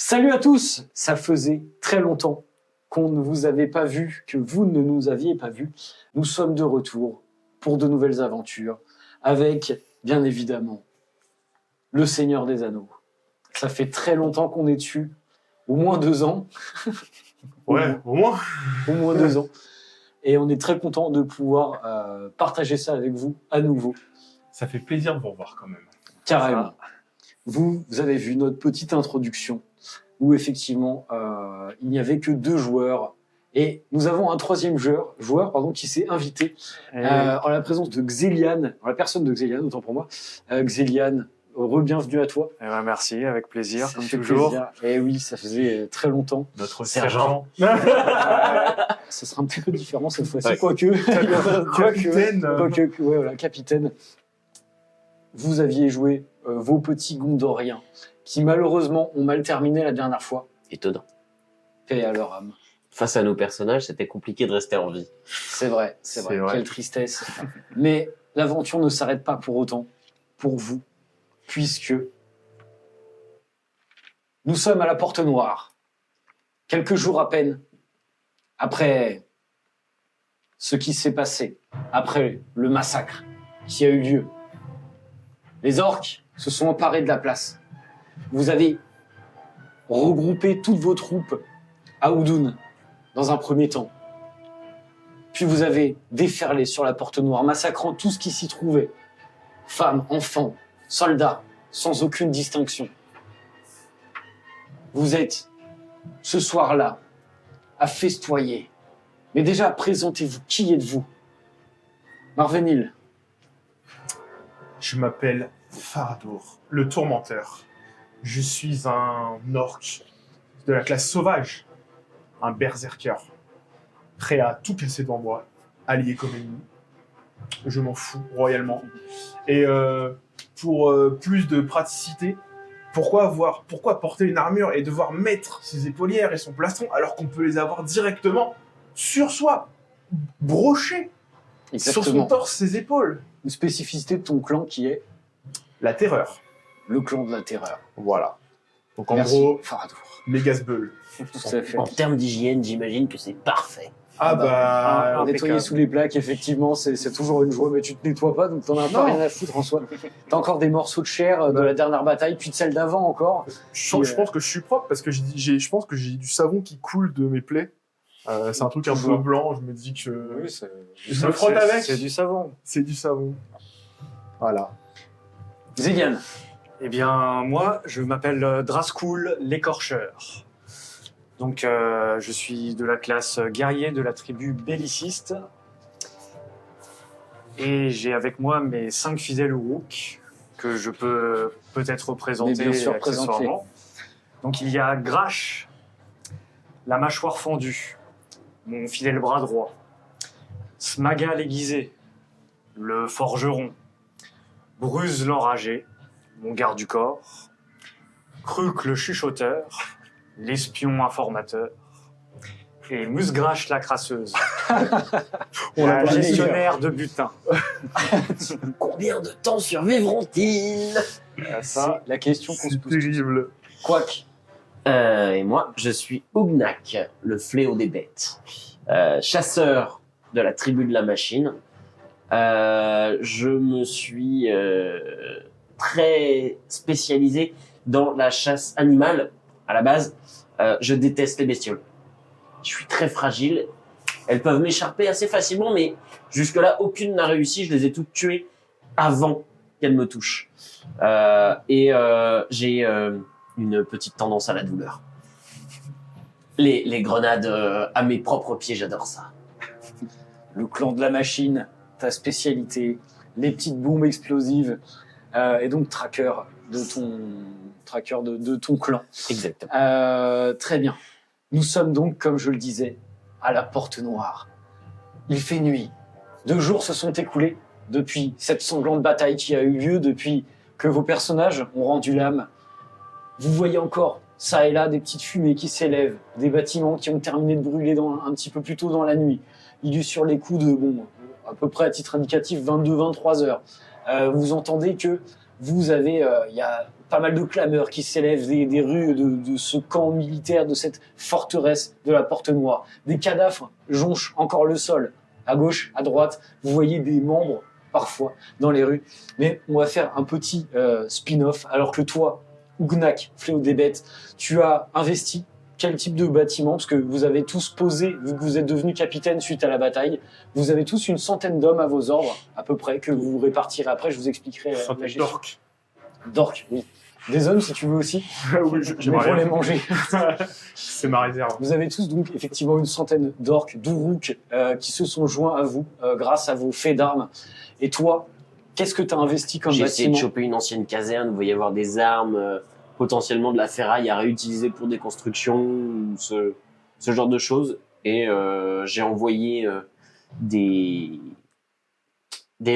Salut à tous! Ça faisait très longtemps qu'on ne vous avait pas vu, que vous ne nous aviez pas vu. Nous sommes de retour pour de nouvelles aventures avec, bien évidemment, le Seigneur des Anneaux. Ça fait très longtemps qu'on est dessus, au moins 2 ans. Ouais, au moins. Au moins 2 ans. Et on est très content de pouvoir partager ça avec vous à nouveau. Ça fait plaisir de vous revoir quand même. Carrément. Vous avez vu notre petite introduction où effectivement il n'y avait que 2 joueurs et nous avons un 3e joueur qui s'est invité en la présence de Xéliane, en la personne de Xéliane, autant pour moi. Xéliane, re-bienvenue à toi. Eh ben merci, avec plaisir, Ça comme fait toujours. plaisir. Et oui, ça faisait très longtemps. Notre Sergent. Ça sera un petit peu différent cette fois-ci, Ouais. quoique. Capitaine. Ouais, voilà, capitaine. Vous aviez joué vos petits Gondoriens, qui malheureusement ont mal terminé la dernière fois. Étonnant. Paix à leur âme. Face à nos personnages, c'était compliqué de rester en vie. C'est vrai, c'est vrai. C'est vrai. Quelle tristesse. Mais l'aventure ne s'arrête pas pour autant, pour vous, puisque nous sommes à la Porte Noire. Quelques jours à peine après ce qui s'est passé, après le massacre qui a eu lieu. Les orques se sont emparés de la place. Vous avez regroupé toutes vos troupes à Oudoun dans un premier temps. Puis vous avez déferlé sur la Porte Noire, massacrant tout ce qui s'y trouvait. Femmes, enfants, soldats, sans aucune distinction. Vous êtes, ce soir-là, à festoyer. Mais déjà, présentez-vous. Qui êtes-vous? Marvenil. Je m'appelle Faradour, le tourmenteur. Je suis un orc de la classe sauvage, un berserker, prêt à tout casser devant moi, allié comme ennemi. Je m'en fous royalement. Et pour plus de praticité, pourquoi porter une armure et devoir mettre ses épaulières et son plastron alors qu'on peut les avoir directement sur soi, brochés sur son torse, ses épaules. Une spécificité de ton clan qui est La terreur. le clan de la terreur. Voilà. Donc en Merci, gros, Faradour. les Gazbeuls. Tout à fait. En termes d'hygiène, j'imagine que c'est parfait. Ah bah... Nettoyer sous les plaques, effectivement, c'est toujours une joie, mais tu te nettoies pas, donc t'en as pas Non. rien à foutre en soi. T'as encore des morceaux de chair de la dernière bataille, puis de celle d'avant encore. Je pense que je suis propre parce que je pense que j'ai du savon qui coule de mes plaies. C'est un truc un peu blanc, je me dis que je me frotte avec. C'est du savon. C'est du savon. Voilà. Zéliane. Eh bien, moi, je m'appelle Draskul l'écorcheur. Donc, je suis de la classe guerrier de la tribu belliciste. Et j'ai avec moi mes 5 fidèles Uruk, que je peux peut-être représenter Mais bien sûr, accessoirement. Donc, il y a Grash, la mâchoire fendue, mon fidèle bras droit. Smaga l'aiguisé, le forgeron. Bruse l'enragé, mon garde du corps. Kruk le chuchoteur, l'espion informateur. Et Musgrash la crasseuse, la gestionnaire de butin. Combien de temps survivront-ils? C'est la question qu'on se C'est pose. terrible. Quoique, Et moi, je suis Ugnak, le fléau des bêtes. Chasseur de la tribu de la machine. Je me suis très spécialisé dans la chasse animale. À la base, je déteste les bestioles. Je suis très fragile. Elles peuvent m'écharper assez facilement, mais jusque-là, aucune n'a réussi. Je les ai toutes tuées avant qu'elles me touchent. J'ai une petite tendance à la douleur. Les grenades à mes propres pieds, j'adore ça. le clan de la machine, ta spécialité, les petites bombes explosives, et donc tracker de ton clan. Exactement. Très bien. Nous sommes donc, comme je le disais, à la Porte Noire. Il fait nuit. 2 jours se sont écoulés depuis cette sanglante bataille qui a eu lieu, depuis que vos personnages ont rendu l'âme. Vous voyez encore, ça et là, des petites fumées qui s'élèvent, des bâtiments qui ont terminé de brûler un petit peu plus tôt dans la nuit. Il est sur les coups de, à peu près à titre indicatif, 22-23 heures. Vous entendez que Vous avez, il y a pas mal de clameurs qui s'élèvent des rues de ce camp militaire, de cette forteresse de la Porte Noire. Des cadavres jonchent encore le sol. À gauche, à droite, vous voyez des membres, parfois, dans les rues. Mais on va faire un petit spin-off, alors que toi, Ugnak, Fléau des Bêtes, tu as investi quel type de bâtiment? Parce que vous avez tous posé, vu que vous êtes devenu capitaine suite à la bataille, vous avez tous une centaine d'hommes à vos ordres, à peu près, que vous répartirez après. Je vous expliquerai la gestion. D'orques. D'orques, oui. Des hommes, si tu veux aussi, Oui, mais j'aimerais pour bien. les manger. C'est ma réserve. Vous avez tous donc effectivement une centaine d'orques, d'Uruk, qui se sont joints à vous grâce à vos faits d'armes. Et toi, qu'est-ce que tu as investi comme J'ai essayé de bâtiment? choper une ancienne caserne où il va y avoir des armes, potentiellement de la ferraille à réutiliser pour des constructions, ou ce genre de choses. Et j'ai envoyé des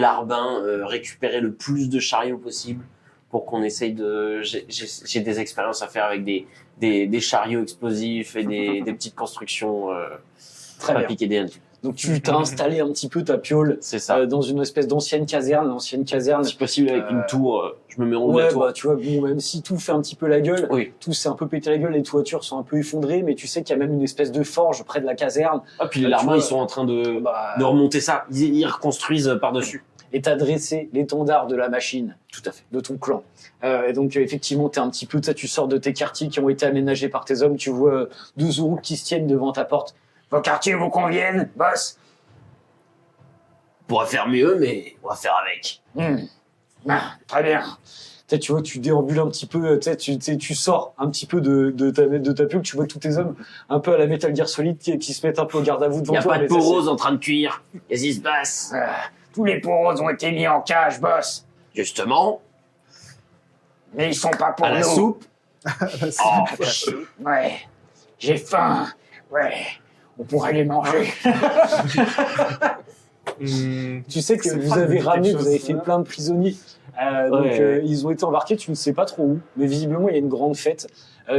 larbins récupérer le plus de chariots possible pour qu'on essaye de... J'ai des expériences à faire avec des chariots explosifs et des petites constructions Très pas bien. piquer des hannetons. Donc tu t'as installé un petit peu ta piole C'est ça. dans une espèce d'ancienne caserne. L'ancienne caserne, Si possible avec une tour, je me mets en haut de ouais, la tour. bah, tu vois, bon, même si tout fait un petit peu la gueule, Oui. tout s'est un peu pété la gueule, les toitures sont un peu effondrées, mais tu sais qu'il y a même une espèce de forge près de la caserne. Ah, puis les tu larbins, vois, ils sont en train de Bah, remonter ça. Ils reconstruisent par-dessus. et t'as dressé l'étendard de la machine, Tout à fait. de ton clan. Et donc effectivement, t'es un petit peu, tu sors de tes quartiers qui ont été aménagés par tes hommes, tu vois deux Uruk qui se tiennent devant ta porte. Vos quartiers vous conviennent, boss? On pourra faire mieux, mais on va faire avec. Ah, très bien. Tu vois, tu déambules un petit peu, tu sors un petit peu de ta piole, tu vois tous tes hommes un peu à la Metal Gear Solid qui se mettent un peu au garde à vous Il devant n'y a toi. pas de mais ça, peau rose en train de cuire. Qu'est-ce qui se passe? tous les poros ont été mis en cage, boss. Justement, Mais ils sont pas pour à la nous. soupe. Oh, Ouais. J'ai faim. Ouais. On pourrait les manger. Tu sais que C'est vous pas avez quelque ramené, chose, vous avez fait ça. plein de prisonniers. Donc Ouais. ils ont été embarqués, tu ne sais pas trop où, mais visiblement il y a une grande fête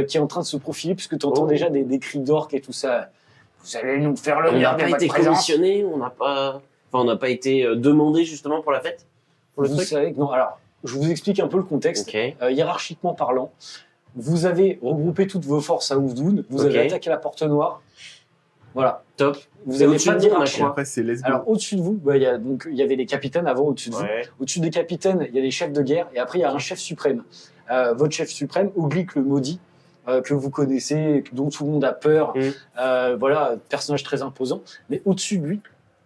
qui est en train de se profiler puisque tu entends Oh. déjà des cris d'orques et tout ça. Vous allez nous faire on l'honneur n'a de pas votre été présence. commissionné, on n'a pas été demandé justement pour la fête. Pour le Vous truc. savez que non. Alors, je vous explique un peu le contexte. Ok. Hiérarchiquement parlant, vous avez regroupé toutes vos forces à Ouvdoun, vous Ok. avez attaqué la Porte Noire. Voilà. Top. Vous Et avez au-dessus pas de de nous, on a hiérarchie. quoi Après, c'est let's go. Alors au-dessus de vous, bah, il y avait les capitaines avant au-dessus de vous. Ouais. Au-dessus des capitaines, il y a les chefs de guerre et après il y a un chef suprême. Votre chef suprême, Oglik le maudit, que vous connaissez, dont tout le monde a peur. Voilà, personnage très imposant. Mais au-dessus de lui,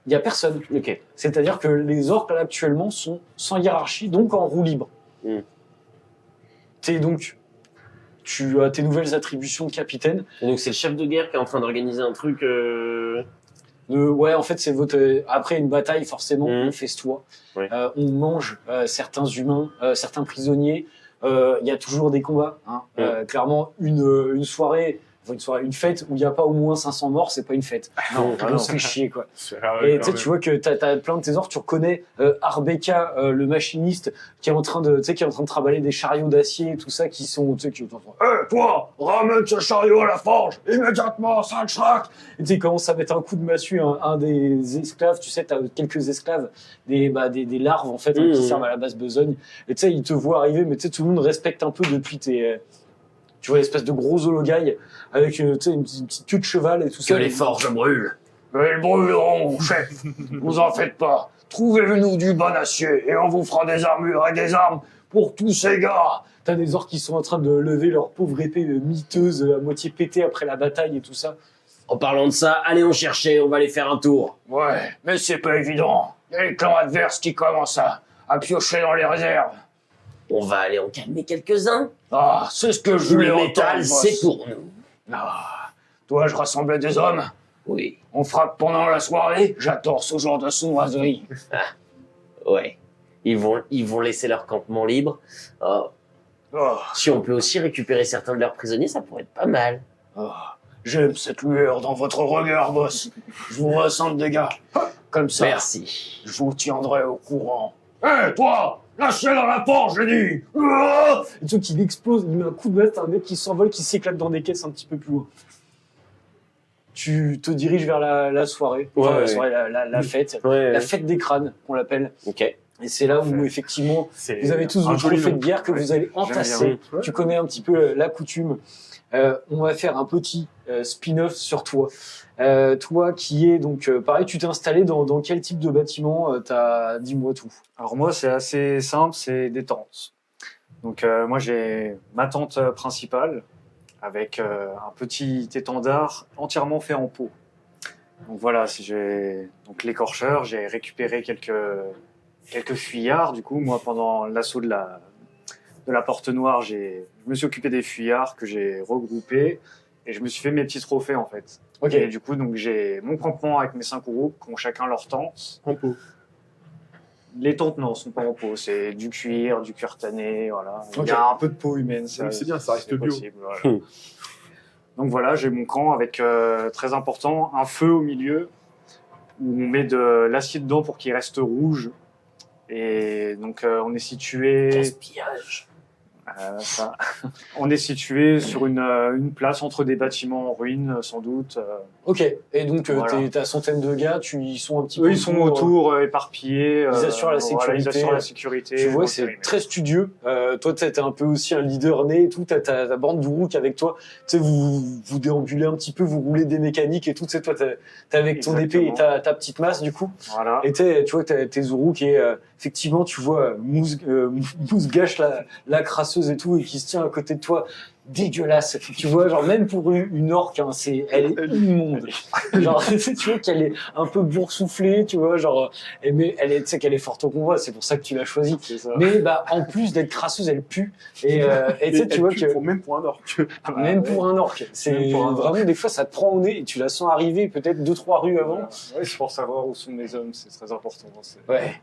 il y a personne. Ok. C'est-à-dire que les orques là, actuellement sont sans hiérarchie, donc en roue libre. Mm. Tu as tes nouvelles attributions de capitaine. Et donc c'est le chef de guerre qui est en train d'organiser un truc. Ouais, en fait, c'est votre. Après une bataille, forcément, Mhm. on festoie. Ouais. On mange certains humains, certains prisonniers. Il y a toujours des combats. Hein. Clairement, une soirée, une fête où il n'y a pas au moins 500 morts, c'est pas une fête. Non, Ah on non. se fait chier, quoi. Ah Et ouais, tu sais, tu vois que t'as plein de tes orques, tu reconnais Arbeka, le machiniste, qui est en train de trimballer des chariots d'acier et tout ça, qui sont, tu sais, qui toi, ramène ce chariot à la forge, immédiatement, 5 shrak! Et tu sais, il commence à mettre un coup de massue, un des esclaves, tu sais, t'as quelques esclaves, des larves, en fait, qui servent à la basse besogne. Et tu sais, ils te voient arriver, mais tu sais, tout le monde respecte un peu depuis tu vois, l'espèce de gros hologaille, avec, tu sais, une petite queue de cheval et tout ça. Que les forges brûlent. Elles brûleront, chef. Vous en faites pas. Trouvez-nous du bon acier et on vous fera des armures et des armes pour tous ces gars. T'as des orques qui sont en train de lever leur pauvre épée miteuse à moitié pétée après la bataille et tout ça. En parlant de ça, allez on chercher, on va aller faire un tour. Ouais, mais c'est pas évident. Il y a les clans adverses qui commencent à piocher dans les réserves. On va aller en calmer quelques-uns. Ah, c'est ce que je voulais Le entendre, métal, boss. c'est pour nous. Ah, toi, je rassemblais des hommes. Oui. On frappe pendant la soirée. J'adore ce genre de sournoiserie. Ouais. Ils vont laisser leur campement libre. Oh, Oh, si on peut aussi récupérer certains de leurs prisonniers, ça pourrait être pas mal. oh, j'aime cette lueur dans votre regard, boss. Je vous ressens des gars. Comme ça, Merci. je vous tiendrai au courant. Hé, toi, lâchez dans la forge, j'ai dit. Ah, et tu vois qu'il explose, il met un coup de masse, un mec qui s'envole, qui s'éclate dans des caisses un petit peu plus loin. Tu te diriges vers la soirée, Ouais, enfin, la ouais. soirée, la fête, Ouais. la fête des crânes, qu'on l'appelle. Ok. Et c'est là où, Parfait. effectivement, C'est vous avez tous un vos joli trophées nom. de guerre que vous allez entasser. bien. Tu connais un petit peu la coutume. On va faire un petit spin-off sur toi. Toi qui es donc pareil, tu t'es installé dans quel type de bâtiment dis-moi tout. Alors moi, c'est assez simple, c'est des tentes. Donc moi, j'ai ma tente principale avec un petit étendard entièrement fait en peau. Donc voilà, si j'ai donc l'écorcheur, j'ai récupéré quelques fuyards. Du coup, moi, pendant l'assaut de la Porte Noire, je me suis occupé des fuyards que j'ai regroupés et je me suis fait mes petits trophées en fait. Ok. Et du coup, donc j'ai mon campement avec mes 5 groupes qui ont chacun leur tente. En pot. Les tentes, non, sont pas en peau. C'est du cuir tanné, voilà. Ok. Il y a un peu de peau humaine. Oui, c'est bien, ça reste c'est bio. possible, voilà. Donc voilà, j'ai mon camp avec, très important, un feu au milieu où on met de l'acier dedans pour qu'il reste rouge. Et donc on est situé... Gaspillage. Ça. On est situé sur une place entre des bâtiments en ruine, sans doute. Ok. Et donc Voilà. t'as centaine de gars, ils sont un petit Eux, peu ils sont autour, éparpillés. ils assurent la voilà, ils sécurité. assurent la sécurité. Tu vois, dans le c'est périmètre. très studieux. Toi, t'es un peu aussi un leader né et tout. T'as ta bande d'Uruk avec toi. Tu sais, vous déambulez un petit peu, vous roulez des mécaniques et tout. Tu sais, toi, t'es avec ton épée et Exactement. ta petite masse, du coup. Voilà. Et tu vois, t'as tes Uruk et effectivement, tu vois Mousgache, la crasseuse et tout, et qui se tient à côté de toi. Dégueulasse. Tu vois, genre, même pour une orque, hein, elle est immonde. Genre, tu vois qu'elle est un peu boursouflée, tu vois, genre, mais tu sais qu'elle est forte au combat, c'est pour ça que tu l'as choisie. C'est ça. Mais bah en plus d'être crasseuse, elle pue. Et tu sais, tu vois que Même pour un orc. même pour un orc, c'est Même pour un orc. vraiment des fois ça te prend au nez et tu la sens arriver peut-être 2-3 rues avant. Ouais, c'est pour savoir où sont mes hommes, c'est très important. Ouais.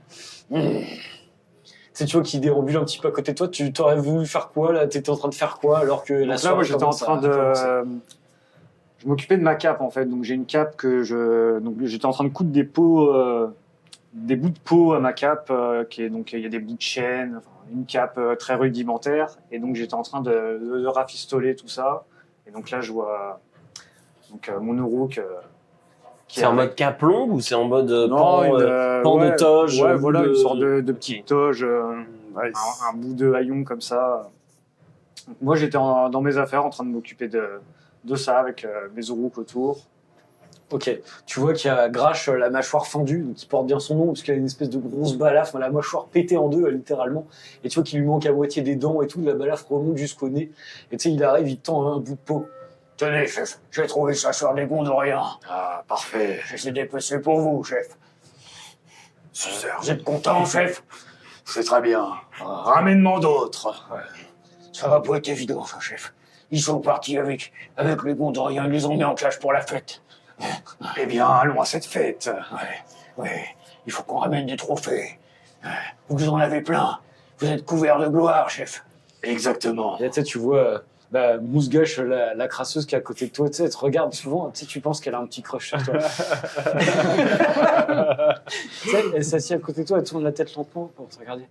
Tu sais, tu vois qui déambule un petit peu à côté de toi. Tu t'aurais voulu faire quoi là? T'étais en train de faire quoi alors que la Donc là, soirée moi, j'étais en commence train à commencer. je m'occupais de ma cape en fait. Donc j'ai une cape donc j'étais en train de coudre des bouts de peau à ma cape, donc il y a des bouts de chaîne, enfin, une cape très rudimentaire. Et donc j'étais en train de rafistoler tout ça. Et donc là, je vois mon Uruk qui C'est en mode cape longue ou c'est en mode pan ouais, de toge Ouais, bout voilà, de- une sorte de petite toge, Nice. un bout de haillon comme ça. Donc, moi, j'étais dans mes affaires en train de m'occuper de ça avec mes Uruk autour. Ok, tu vois qu'il y a Grash, la mâchoire fendue, donc qui porte bien son nom, parce qu'elle a une espèce de grosse balafre, la mâchoire pétée en deux, littéralement. Et tu vois qu'il lui manque à moitié des dents et tout, la balafre remonte jusqu'au nez. Et tu sais, il arrive, il te tend un bout de peau. Tenez, chef, j'ai trouvé ça sur des Gondoriens. Ah, parfait, j'essaie d'épecer pour vous, chef. Vous êtes content, chef? C'est très bien. Ramène-moi d'autres. Ça va pas être évident, ça, chef. Ils sont partis avec les Gondoriens, ils les ont mis en cage pour la fête. Eh bien, allons à cette fête. Ouais. Il faut qu'on ramène des trophées. Vous en avez plein. Vous êtes couverts de gloire, chef. Exactement. Et tu sais, tu vois Mousgache, la crasseuse qui est à côté de toi, tu sais, elle te regarde souvent, tu sais, tu penses qu'elle a un petit crush sur toi. Tu sais, elle s'assied à côté de toi, elle tourne la tête lentement pour te regarder.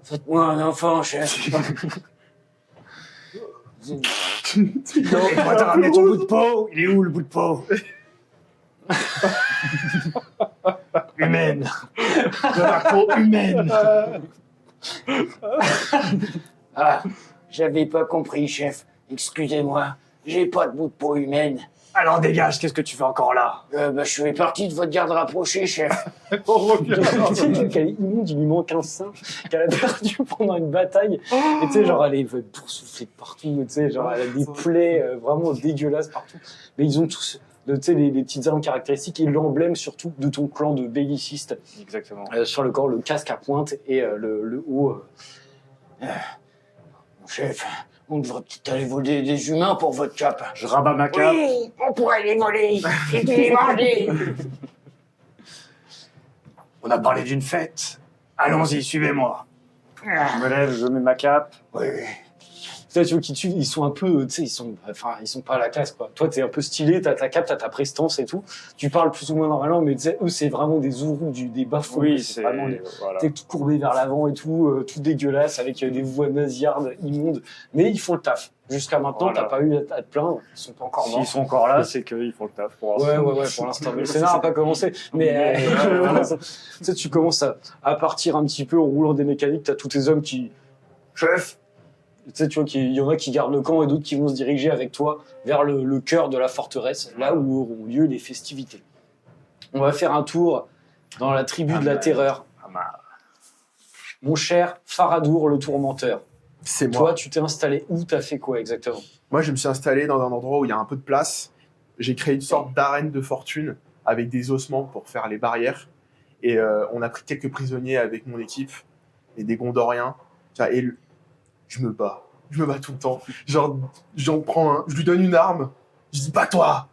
Faites-moi un enfant, chef. Non, toi, t'as ramené ton bout de peau. Il est où, le bout de peau? Humaine. De la peau humaine. Ah, j'avais pas compris, chef. Excusez-moi. J'ai pas de bout de peau humaine. Alors dégage, qu'est-ce que tu fais encore là? Je suis parti de votre garde rapprochée, chef. On revient. Tu sais qu'elle est immonde, il lui manque un sein qu'elle a perdu pendant une bataille. Et tu sais, genre, elle est boursouflée de partout. Tu sais, genre, elle a des plaies vraiment dégueulasses partout. Mais ils ont tous, tu sais, les petites armes caractéristiques et l'emblème surtout de ton clan de bellicistes. Exactement. Sur le corps, le casque à pointe et le haut. Mon chef, on devrait peut-être aller voler des humains pour votre cape. Je rabats ma cape. Oui, on pourrait les voler et puis les manger. On a parlé d'une fête. Allons-y, suivez-moi. Je me lève, je mets ma cape. Oui. Tu vois qu'ils tuent, ils sont un peu, tu sais, ils sont pas à la classe, quoi. Toi, t'es un peu stylé, t'as ta cape, t'as ta prestance et tout. Tu parles plus ou moins normalement, mais tu sais, eux, c'est vraiment des Uruk, des bas-fonds. Oui, c'est c'est vraiment voilà. t'es tout courbé vers l'avant et tout dégueulasse, avec des voix nasillardes immondes. Mais ils font le taf. Jusqu'à maintenant, Voilà. t'as pas eu à te plaindre. Ils sont pas encore morts. S'ils sont encore là, c'est qu'ils font le taf pour Ouais, l'instant. pour l'instant. Mais le scénar n'a pas commencé. Mais voilà, tu sais, tu commences à partir un petit peu en roulant des mécaniques. T'as tous tes hommes qui... Chef. Tu sais, tu vois qu'il y en a qui gardent le camp et d'autres qui vont se diriger avec toi vers le cœur de la forteresse, là où auront lieu les festivités. On va faire un tour dans la tribu de la terreur. Mon cher Faradour, le tourmenteur. C'est moi. Toi, tu t'es installé où? T'as fait quoi exactement? Moi, je me suis installé dans un endroit où il y a un peu de place. J'ai créé une sorte d'arène de fortune avec des ossements pour faire les barrières. Et on a pris quelques prisonniers avec mon équipe et des Gondoriens. Et je me bats tout le temps. Genre, j'en prends un, je lui donne une arme. Je dis, bats-toi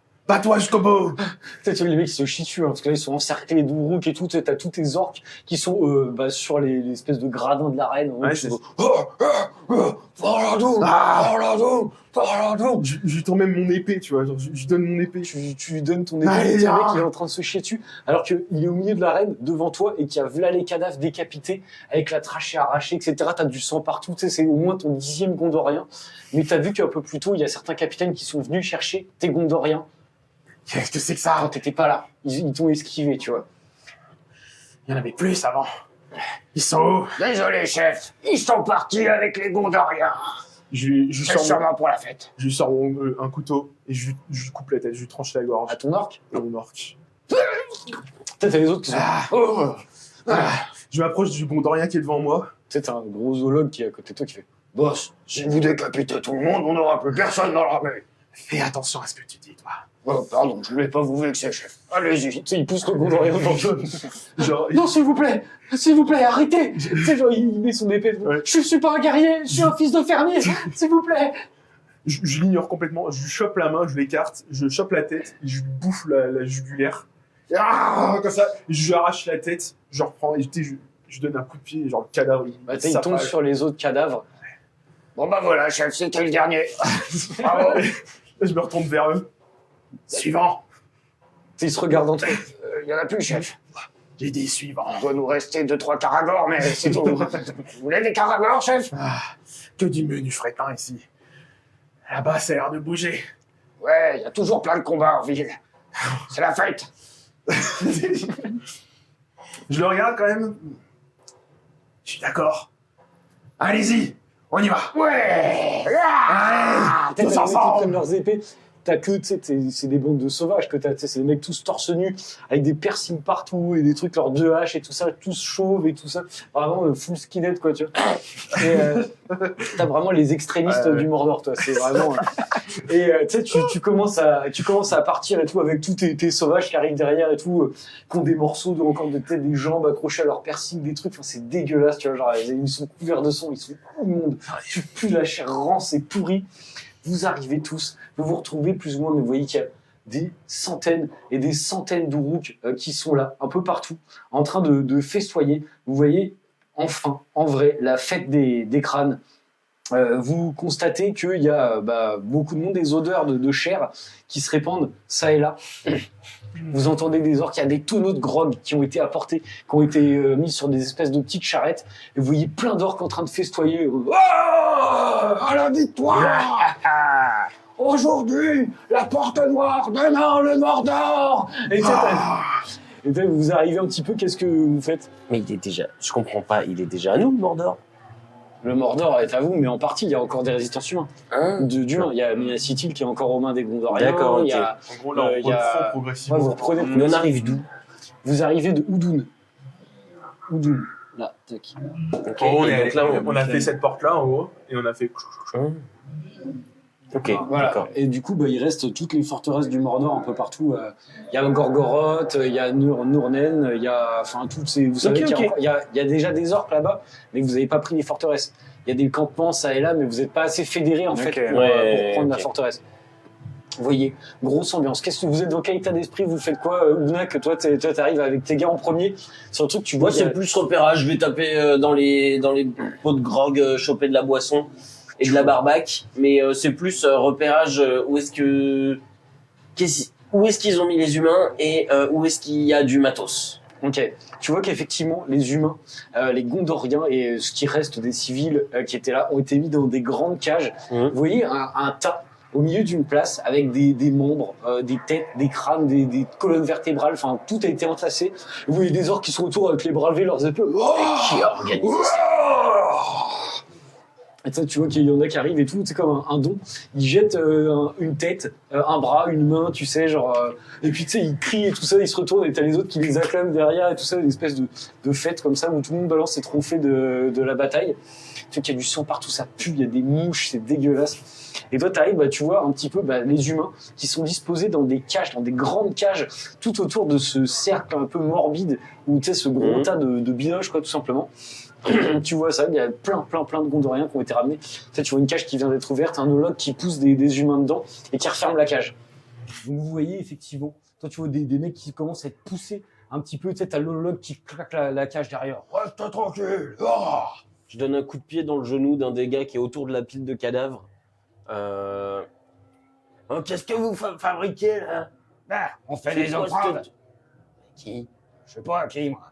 jusqu'au bout. Tu sais, les mecs, ils se chient dessus, hein, parce que là, ils sont encerclés d'Uruk et tout. T'as tous tes orques qui sont sur les espèces de gradins de l'arène. Ouais, c'est- Faradour, Faradour. Je lui tends même mon épée, tu vois. Genre, je lui donne mon épée. Tu lui donnes ton épée, Allez, le mec viens. il est en train de se chier dessus, alors qu'il est au milieu de l'arène, devant toi, et qu'il y a là les cadavres décapités, avec la trachée arrachée, etc. T'as du sang partout, tu sais, c'est au moins ton 10e Gondorien. Mais t'as vu qu'un peu plus tôt, il y a certains capitaines qui sont venus chercher tes Gondoriens Qu'est-ce que c'est que quand ça? t'étais pas là. Ils t'ont esquivé, tu vois. Il y en avait plus avant. Ils sont où? Désolé, chef. Ils sont partis avec les Gondoriens. Je lui C'est sors, sûrement pour la fête. je lui sors un couteau et je lui coupe la tête, je lui tranche la gorge. À ton orc. À mon orc. Peut-être t'as les autres qui sont... Oh. Je m'approche du Gondorien qui est devant moi. Tu sais, t'as un gros zoologue qui est à côté de toi qui fait... Boss, si vous décapitez tout le monde, on n'aura plus personne dans l'armée. Fais attention à ce que tu dis, toi. Oh, pardon, je voulais pas vous vexer, chef. Allez-y. Tu sais, il pousse le Gondorien devant toi. Genre, Non, s'il vous plaît, arrêtez. Tu sais, genre, il met son épée. Ouais. Je suis pas un guerrier, je suis un fils de fermier, s'il vous plaît. je l'ignore complètement, je lui chope la main, je l'écarte, je chope la tête, et je lui bouffe la jugulaire. Ah, comme ça, je lui arrache la tête, je reprends, et je donne un coup de pied, et genre le cadavre. Bah, tu sais, il tombe sur les autres cadavres. Bon bah voilà, chef, c'était le dernier. Bravo. Je me retourne vers eux. Suivant. Tu sais, ils se regardent entre eux. Y en a plus, chef. J'ai dit suivant. Il doit nous rester 2-3 caragors, mais c'est tout. Vous voulez des caragors, chef? Que du menu fretin ici. Là-bas, ça a l'air de bouger. Ouais, y a toujours plein de combats en ville. C'est la fête. Je le regarde quand même. Je suis d'accord. Allez-y, on y va. Ouais. Allez, T'as les tous mecs qui ensemble. prennent leurs épées. T'as que, tu sais, c'est des bandes de sauvages que t'as, tu sais, c'est des mecs tous torse nus, avec des piercings partout et des trucs, leurs 2 haches et tout ça, tous chauves et tout ça. Vraiment, full skinhead, quoi, tu vois. Et t'as vraiment les extrémistes Ouais. du Mordor, toi, c'est vraiment... Et tu sais, tu commences à partir et tout, avec tous tes sauvages qui arrivent derrière et tout, qui ont des morceaux encore de tête, des jambes accrochées à leurs piercings, des trucs, enfin, c'est dégueulasse, tu vois, genre, ils sont couverts de sang, ils sont immondes. Tu pues la chair rance et pourrie. Vous arrivez tous, vous vous retrouvez plus ou moins, mais vous voyez qu'il y a des centaines et des centaines d'Uruk qui sont là, un peu partout, en train de festoyer. Vous voyez, enfin, en vrai, la fête des crânes. Vous constatez qu'il y a beaucoup de monde, des odeurs de chair qui se répandent ça et là. Vous entendez des orques, il y a des tonneaux de grog qui ont été apportés, qui ont été mis sur des espèces de petites charrettes. Et vous voyez plein d'orques en train de festoyer. Oh, à la victoire. Aujourd'hui, la porte noire, demain le Mordor. Et vous arrivez un petit peu, qu'est-ce que vous faites? Mais il est déjà... Je comprends pas, il est déjà à nous, le Mordor. Le Mordor est à vous, mais en partie, il y a encore des résistants humains. Hein d'humains. Il y a Minas Ithil qui est encore aux mains des Gondoriens. D'accord, Il y ok. a... En gros, là, on y a- reprend progressivement. Ouais, vous reprenez Mais on arrive d'où? Vous arrivez de Oudoun. Oudoun. Là, tac. Ok, En gros, et donc là, on a fait cette porte-là, en gros, et on a fait... Ok, Voilà. d'accord. Et du coup, il reste toutes les forteresses du Mordor un peu partout. Il y a Gorgoroth, il y a Nurnen, il y a, enfin, toutes ces. Vous savez Ok, qu'il y a ok. encore- il y a déjà des orques là-bas, mais que vous n'avez pas pris les forteresses. Il y a des campements ça et là, mais vous n'êtes pas assez fédérés en Ok. fait pour, Ouais, pour prendre la ok. forteresse. Vous voyez, grosse ambiance. Qu'est-ce que vous êtes dans quel état d'esprit? Vous faites quoi, Ounak? Toi, t'arrives avec tes gars en premier sur le truc. Tu vois, Moi, c'est plus repérage. Je vais taper dans les pots de grog, choper de la boisson et de la barbaque. Mais c'est plus repérage où est-ce qu'ils ont mis les humains et où est-ce qu'il y a du matos. Ok, tu vois qu'effectivement, les humains, les Gondoriens et ce qui reste des civils qui étaient là ont été mis dans des grandes cages. Vous voyez un tas au milieu d'une place avec des membres, des têtes, des crânes, des colonnes vertébrales, enfin tout a été entassé. Vous voyez des orques qui sont autour avec les bras levés, leurs épaules. Qui a organisé ça? Et tu vois qu'il y en a qui arrivent et tout, c'est comme un don. Ils jettent une tête, un bras, une main, tu sais, genre. Et puis tu sais, ils crient et tout ça, ils se retournent et t'as les autres qui les acclament derrière et tout ça, une espèce de fête comme ça où tout le monde balance ses trophées de la bataille. Tu vois qu'il y a du sang partout, ça pue, il y a des mouches, c'est dégueulasse. Et toi, t'arrives, tu vois un petit peu les humains qui sont disposés dans des cages, dans des grandes cages, tout autour de ce cercle un peu morbide où tu sais, ce gros tas de binoches, quoi, tout simplement. Tu vois ça, il y a plein de Gondoriens qui ont été ramenés. Tu vois une cage qui vient d'être ouverte, un hologue qui pousse des humains dedans et qui referme la cage. Donc vous voyez effectivement, toi tu vois des mecs qui commencent à être poussés un petit peu, tu sais, t'as l'hologue qui claque la cage derrière. Reste tranquille. Je donne un coup de pied dans le genou d'un des gars qui est autour de la pile de cadavres. Qu'est-ce que vous fabriquez là? Ben, on fait C'est des quoi, offrandes. Qui? Je sais pas qui, moi.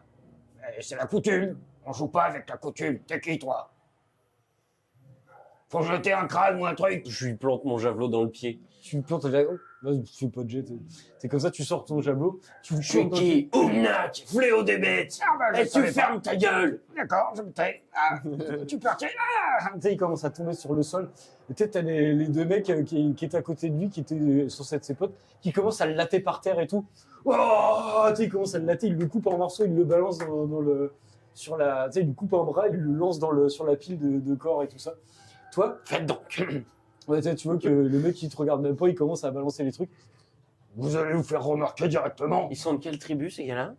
C'est la coutume. On joue pas avec la coutume. T'es qui, toi? Faut jeter un crâne ou un truc. Je lui plante mon javelot dans le pied. Tu plantes ta javelot, là tu fais pas de jet, c'est comme ça, tu sors ton javelot, tu Je suis qui? Oumnak, fléau des bêtes. Ah ben, je Et tu savais pas. fermes ta gueule. D'accord, je me tais. Ah, tu peux retirer. Tu sais, il commence à tomber sur le sol. Et peut-être t'as les deux mecs qui étaient à côté de lui, qui étaient sur ses potes, qui commencent à le latter par terre et tout. Oh, tu sais, il commence à le latter, il le coupe en morceaux, il le balance dans le, sur la, tu sais, il lui coupe un bras, il le lance sur la pile de corps et tout ça. Toi, Faites donc. ouais, tu vois que le mec qui te regarde même pas, il commence à balancer les trucs. Vous allez vous faire remarquer directement. Ils sont de quelle tribu ces gars-là?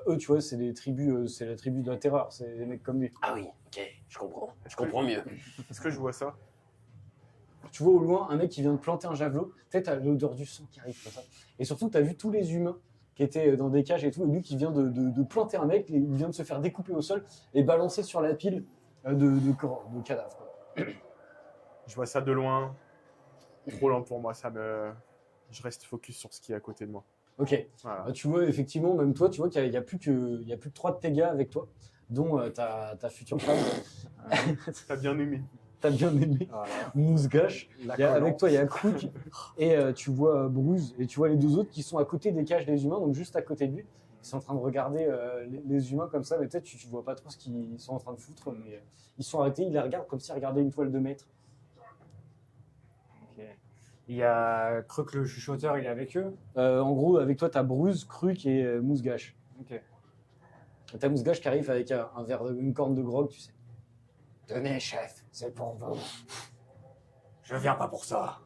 Eux, tu vois, c'est des tribus, c'est la tribu de la terreur, c'est des mecs comme lui. Ah oui, ok, je comprends. Je comprends mieux. Est-ce que je vois ça? Tu vois au loin un mec qui vient de planter un javelot, peut-être à l'odeur du sang qui arrive comme ça. Et surtout, tu as vu tous les humains qui étaient dans des cages et tout, et lui qui vient de planter un mec, il vient de se faire découper au sol et balancer sur la pile de cadavres. Quoi. Je vois ça de loin. Trop lent pour moi, je reste focus sur ce qui est à côté de moi. Ok. Voilà. Tu vois effectivement, même toi, tu vois qu'il y a plus que 3 de tes gars avec toi, dont ta future femme. T'as bien aimé. T'as bien aimé. Voilà. Mousgache. La Avec toi, il y a Crook et tu vois Bruce et tu vois les deux autres qui sont à côté des cages des humains, donc juste à côté de lui. Ils sont en train de regarder les humains comme ça, mais peut-être tu vois pas trop ce qu'ils sont en train de foutre, mais ils sont arrêtés, ils les regardent comme s'ils regardaient une toile de maître. Ok. Il y a Kruk le chuchoteur, il est avec eux. En gros, avec toi, t'as Bruce, Crook et Mousgache. Ok. T'as Mousgache qui arrive avec un verre, une corne de grog, tu sais. Tenez, chef, c'est pour vous. Je viens pas pour ça.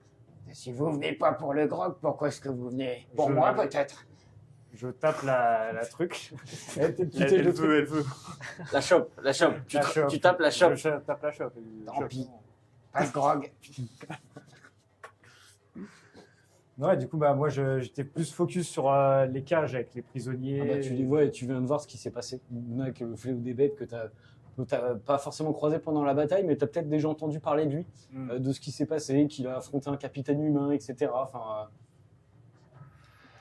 Et si vous venez pas pour le grog, pourquoi est-ce que vous venez? Pour Je- moi, peut-être. Je tape la truc. Tu Elle veut. La chope, la chope. La chope. Tu tapes la chope. Je tape la chope. Tant pis. Pas de grog. Ouais, du coup, moi, j'étais plus focus sur les cages avec les prisonniers. tu les vois et tu viens de voir ce qui s'est passé. Avec le fléau des bêtes que t'as pas forcément croisé pendant la bataille, mais t'as peut-être déjà entendu parler de lui, de ce qui s'est passé, qu'il a affronté un capitaine humain, etc. Enfin,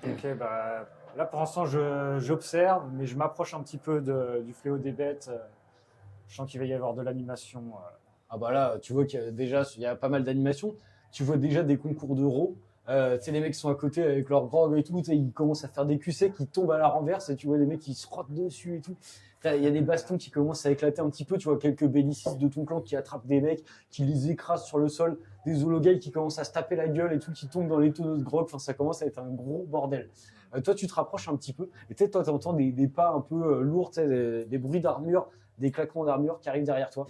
Ok, là, pour l'instant, j'observe, mais je m'approche un petit peu du fléau des bêtes. Je sens qu'il va y avoir de l'animation. ah bah là, tu vois qu'il y a pas mal d'animations. Tu vois déjà des concours d'euros. Tu sais, les mecs qui sont à côté avec leur grog et tout, tu sais, ils commencent à faire des QC qui tombent à la renverse et tu vois les mecs qui se frottent dessus et tout. Il y a des bastons qui commencent à éclater un petit peu. Tu vois quelques bellicistes de ton clan qui attrapent des mecs, qui les écrasent sur le sol, des hologaïs qui commencent à se taper la gueule et tout, qui tombent dans les tonneaux de grog. Enfin, ça commence à être un gros bordel. Toi, tu te rapproches un petit peu et peut-être toi, tu entends des pas un peu lourds, tu sais, des bruits d'armure, des claquements d'armure qui arrivent derrière toi.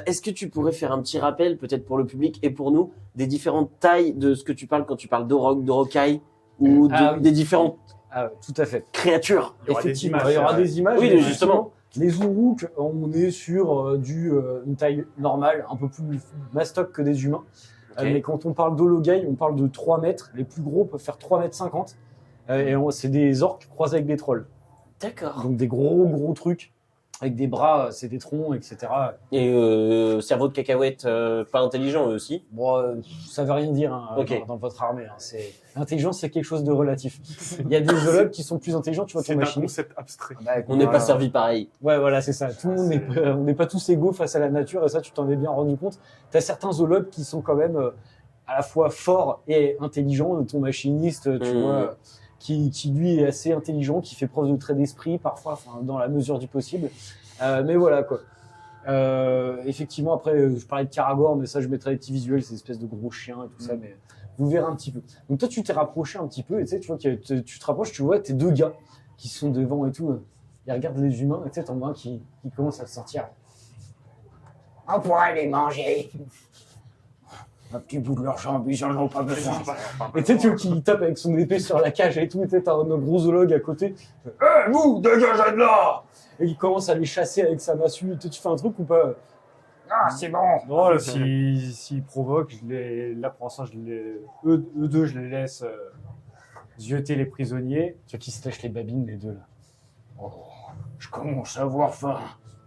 Est-ce que tu pourrais faire un petit rappel, peut-être pour le public et pour nous, des différentes tailles de ce que tu parles quand tu parles d'Orog, d'Orokai ou Oui. des différentes Ah, tout à fait. créatures? Il y aura des Effectivement, images, il y aura ouais. des images. Oui, mais justement. Les Uruks, on est sur une taille normale, un peu plus mastoc que des humains. Ok. Mais quand on parle d'Hologai, on parle de 3 mètres. Les plus gros peuvent faire 3 mètres 50. C'est des orques croisés avec des trolls. D'accord. Donc des gros trucs. avec des bras, c'est des troncs, etc. Et cerveau de cacahuète, pas intelligent eux aussi. Bon, ça veut rien dire hein, Ok. dans votre armée. Hein. L'intelligence, c'est quelque chose de relatif. Il y a des zoologues qui sont plus intelligents, tu vois, C'est ton un machiniste. concept abstrait. Ah bah, On n'est pas voilà. servi pareil. Ouais, voilà, c'est ça. Tout le monde on n'est pas tous égaux face à la nature, et ça, tu t'en es bien rendu compte. T'as certains zoologues qui sont quand même à la fois forts et intelligents. Ton machiniste, tu vois, qui lui est assez intelligent, qui fait preuve de trait d'esprit parfois, enfin, dans la mesure du possible. Mais voilà, quoi. Effectivement, après, je parlais de Karagor, mais ça, je mettrai des petits visuels, ces espèces de gros chiens et tout ça, mais vous verrez un petit peu. Donc toi, tu t'es rapproché un petit peu, et tu sais, tu vois que tu te rapproches, tu vois tes deux gars qui sont devant et tout. Ils regardent les humains, et tu sais, t'en vois un qui commence à sortir. On pourrait les manger. Un petit bout de leur jambe, ils en ont pas besoin. Et tu sais, tu vois qu'il tape avec son épée sur la cage et tout, et tu sais, t'as un gros zoologue à côté. Eh, vous, dégagez de là! Et il commence à les chasser avec sa massue. Tu fais un truc ou pas? Ah, c'est bon. Non, là, s'ils provoquent, là pour l'instant, eux deux, je les laisse zioter les prisonniers. Tu vois qu'ils se lèchent les babines, les deux, là. Oh, je commence à avoir faim.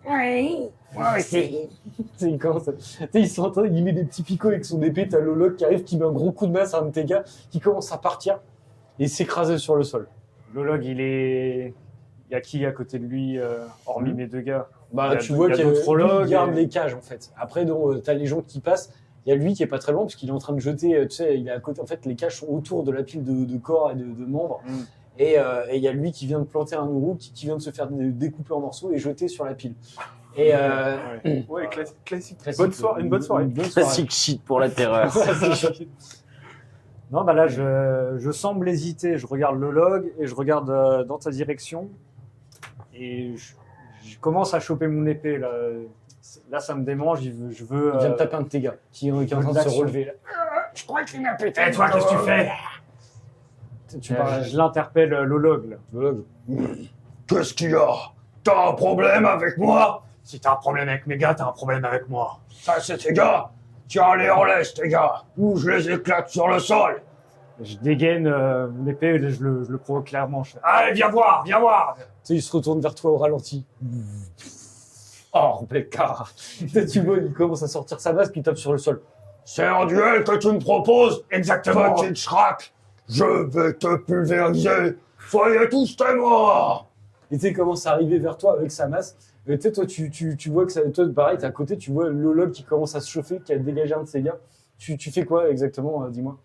Oui, moi aussi. Tu sais, il commence tu sais, ils sont en train, il met des petits picots avec son épée, t'as l'hologue qui arrive, qui met un gros coup de masse à un de tes gars, qui commence à partir et s'écraser sur le sol. L'hologue, il y a qui à côté de lui, hormis mes deux gars? Bah, Il y a- tu vois il y a qu'il d'autres hologues garde et- les cages, en fait. Après, t'as les gens qui passent. Il y a lui qui est pas très loin, parce qu'il est en train de jeter, tu sais, il est à côté. En fait, les cages sont autour de la pile de corps et de membres. Mm. Et il y a lui qui vient de planter un ourou, qui vient de se faire découper en morceaux et jeter sur la pile. Et Ouais, classique. classique, Bonne soirée, une bonne soirée. Une bonne soirée. Classique shit pour la terreur. Non, bah là, je semble hésiter. Je regarde le log et je regarde dans ta direction. Et je commence à choper mon épée. Là ça me démange. Je veux. Il vient de taper un de tes gars, qui est en train de se d'action. relever. Là. Je crois qu'il m'a pété. Eh, toi, qu'est-ce que tu fais? Tu parles Je l'interpelle, l'hologue. Là. l'hologue. Qu'est-ce qu'il y a? T'as un problème avec moi? Si t'as un problème avec mes gars, t'as un problème avec moi. Ça, c'est tes gars. Tiens, les en laisse, tes gars. Ou je les éclate sur le sol. Je dégaine mon épée et je le provoque clairement. Je fais, Allez, viens voir, viens voir. Tu sais, il se retourne vers toi au ralenti. Oh, Becca. Tu vois, il commence à sortir sa masse, puis il tape sur le sol. C'est un duel que tu me proposes? Exactement. Petite Schrack, je vais te pulvériser. Soyez tous témoins. Et tu sais, il commence à arriver vers toi avec sa masse. Et tu sais, toi, tu vois que ça, toi, pareil, t'es à côté, tu vois l'hologue qui commence à se chauffer, qui a dégagé un de ses gars. Tu fais quoi exactement, dis-moi?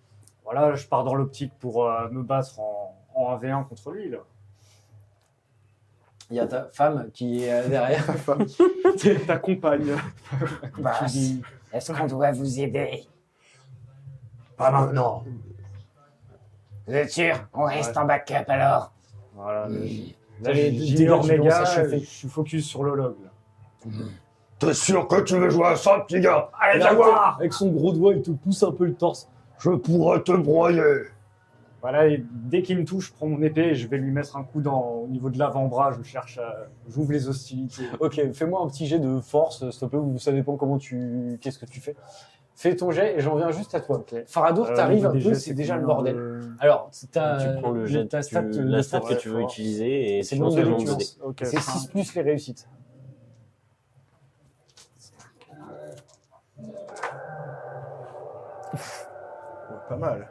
Voilà, je pars dans l'optique pour me battre en 1v1 contre lui. Là. Il y a ta femme qui est derrière. Ta compagne. Bah, qui dit, est-ce qu'on doit vous aider? Pas maintenant. Vous êtes sûr? On reste en backup alors? Voilà. T'as Là, les j'ignore dégâts qui mes commencent à gars, chauffer. je suis focus sur l'hologue. Là. T'es sûr que tu veux jouer à ça, petit gars? Allez, Et viens là, voir. avec son gros doigt, il te pousse un peu le torse. Je pourrais te broyer. Voilà, et dès qu'il me touche, je prends mon épée et je vais lui mettre un coup au niveau de l'avant-bras. J'ouvre les hostilités. Ok, fais-moi un petit jet de force, s'il te plaît, ou ça dépend qu'est-ce que tu fais. Fais ton jet et j'en viens juste à toi. Faradour, t'arrives un peu, c'est déjà le bordel. Alors, t'as Tu prends le jet, ta stat, la stat que ouais, tu veux fort. utiliser et C'est tu le lances nombre le de nombre de dés. dés. Ok, c'est 6 plus les réussites. Pas mal.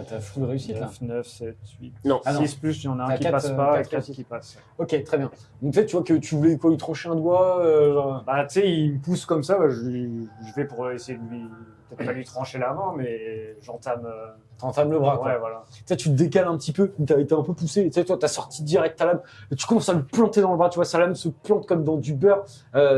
Ah, t'as full réussite là. 9, 9, 7, 8. Non. Ah non. 6 plus, il y en a un T'as qui quatre, passe pas et quatre 4 réussites. qui passent. Ok, très bien. Donc peut-être tu vois que tu voulais quoi, lui trancher un doigt, genre... Bah, tu sais, il me pousse comme ça, bah, je vais pour essayer de peut-être pas lui trancher la main, mais j'entame. T'entames le bras, quoi. Ouais, voilà. Tu sais, tu te décales un petit peu, t'as été un peu poussé, et tu sais, toi, t'as sorti direct ta lame, et tu commences à le planter dans le bras, tu vois, sa lame se plante comme dans du beurre,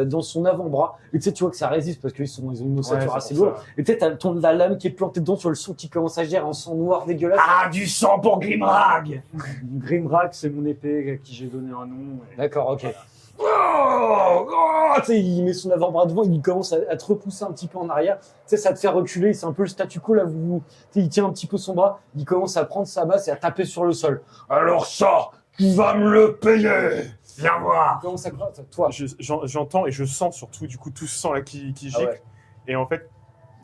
dans son avant-bras, et tu sais, tu vois que ça résiste parce qu'ils ont une ossature Ouais, assez c'est pour lourde, et tu sais, t'as la lame qui est plantée dedans, sur le son qui commence à gérer en sang noir dégueulasse. Ah, du sang pour Grimrag. Grimrak, c'est mon épée à qui j'ai donné un nom. Et... D'accord, ok. Oh, oh. Tu sais, il met son avant-bras devant, il commence à te repousser un petit peu en arrière, tu sais, ça te fait reculer, c'est un peu le statu quo, là, tu sais, il tient un petit peu son bras, il commence à prendre sa masse et à taper sur le sol. Alors ça, tu vas me le payer. Viens voir. Il commence à toi. J'entends et je sens surtout du coup tout ce sang là qui gicle. Ah ouais. Et en fait,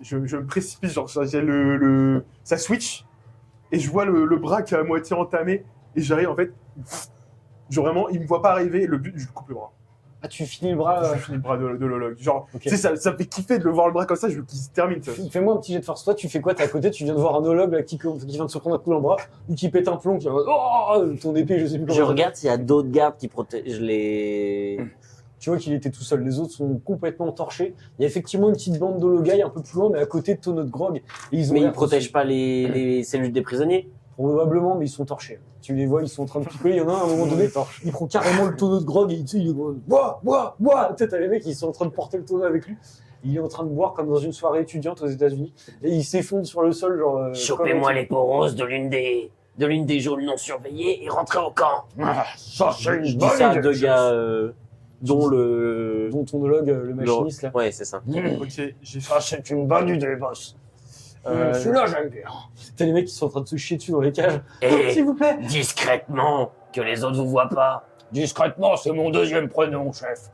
je me précipite, genre j'ai ça switch et je vois le bras qui est à moitié entamé et j'arrive en fait, genre vraiment, il me voit pas arriver. Le but, je lui coupe le bras. Ah, tu finis le bras. Je finis le bras de l'hologue. Genre, Ok. tu sais, ça me fait kiffer de le voir le bras comme ça, je veux qu'il se termine. Ça. Fais-moi un petit jet de force. Toi, tu fais quoi? T'es à côté, tu viens de voir un hologue là, qui vient de se prendre un coup dans le bras, ou qui pète un plomb, qui va ton épée, je sais plus comment. Je regarde s'il y a d'autres gardes qui protègent les... Tu vois qu'il était tout seul. Les autres sont complètement torchés. Il y a effectivement une petite bande d'hologailles un peu plus loin, mais à côté de Tonneau de Grog. Et ils ont Mais ils l'air protègent pas les cellules des prisonniers. Probablement, mais ils sont torchés. Tu les vois, ils sont en train de picoler. Il y en a un, à un moment donné, il prend carrément le tonneau de Grog et tu sais, il est bois. Tu sais, t'as les mecs, ils sont en train de porter le tonneau avec lui. Il est en train de boire comme dans une soirée étudiante aux États-Unis. Et il s'effondre sur le sol, genre. Chopez-moi les peaux roses de l'une des geôles non surveillées et rentrez au camp. Ça, c'est Je une dis ça à bonne deux idée. gars dont Dont ton hologue, le machiniste, là. Ouais, c'est ça. Ok, j'ai Ça, c'est une bonne idée, boss. Euh, Celui-là, j'aime bien. T'as les mecs qui sont en train de se chier dessus dans les cages. Et S'il vous plaît. discrètement, que les autres vous voient pas. Discrètement, c'est mon deuxième prénom, chef.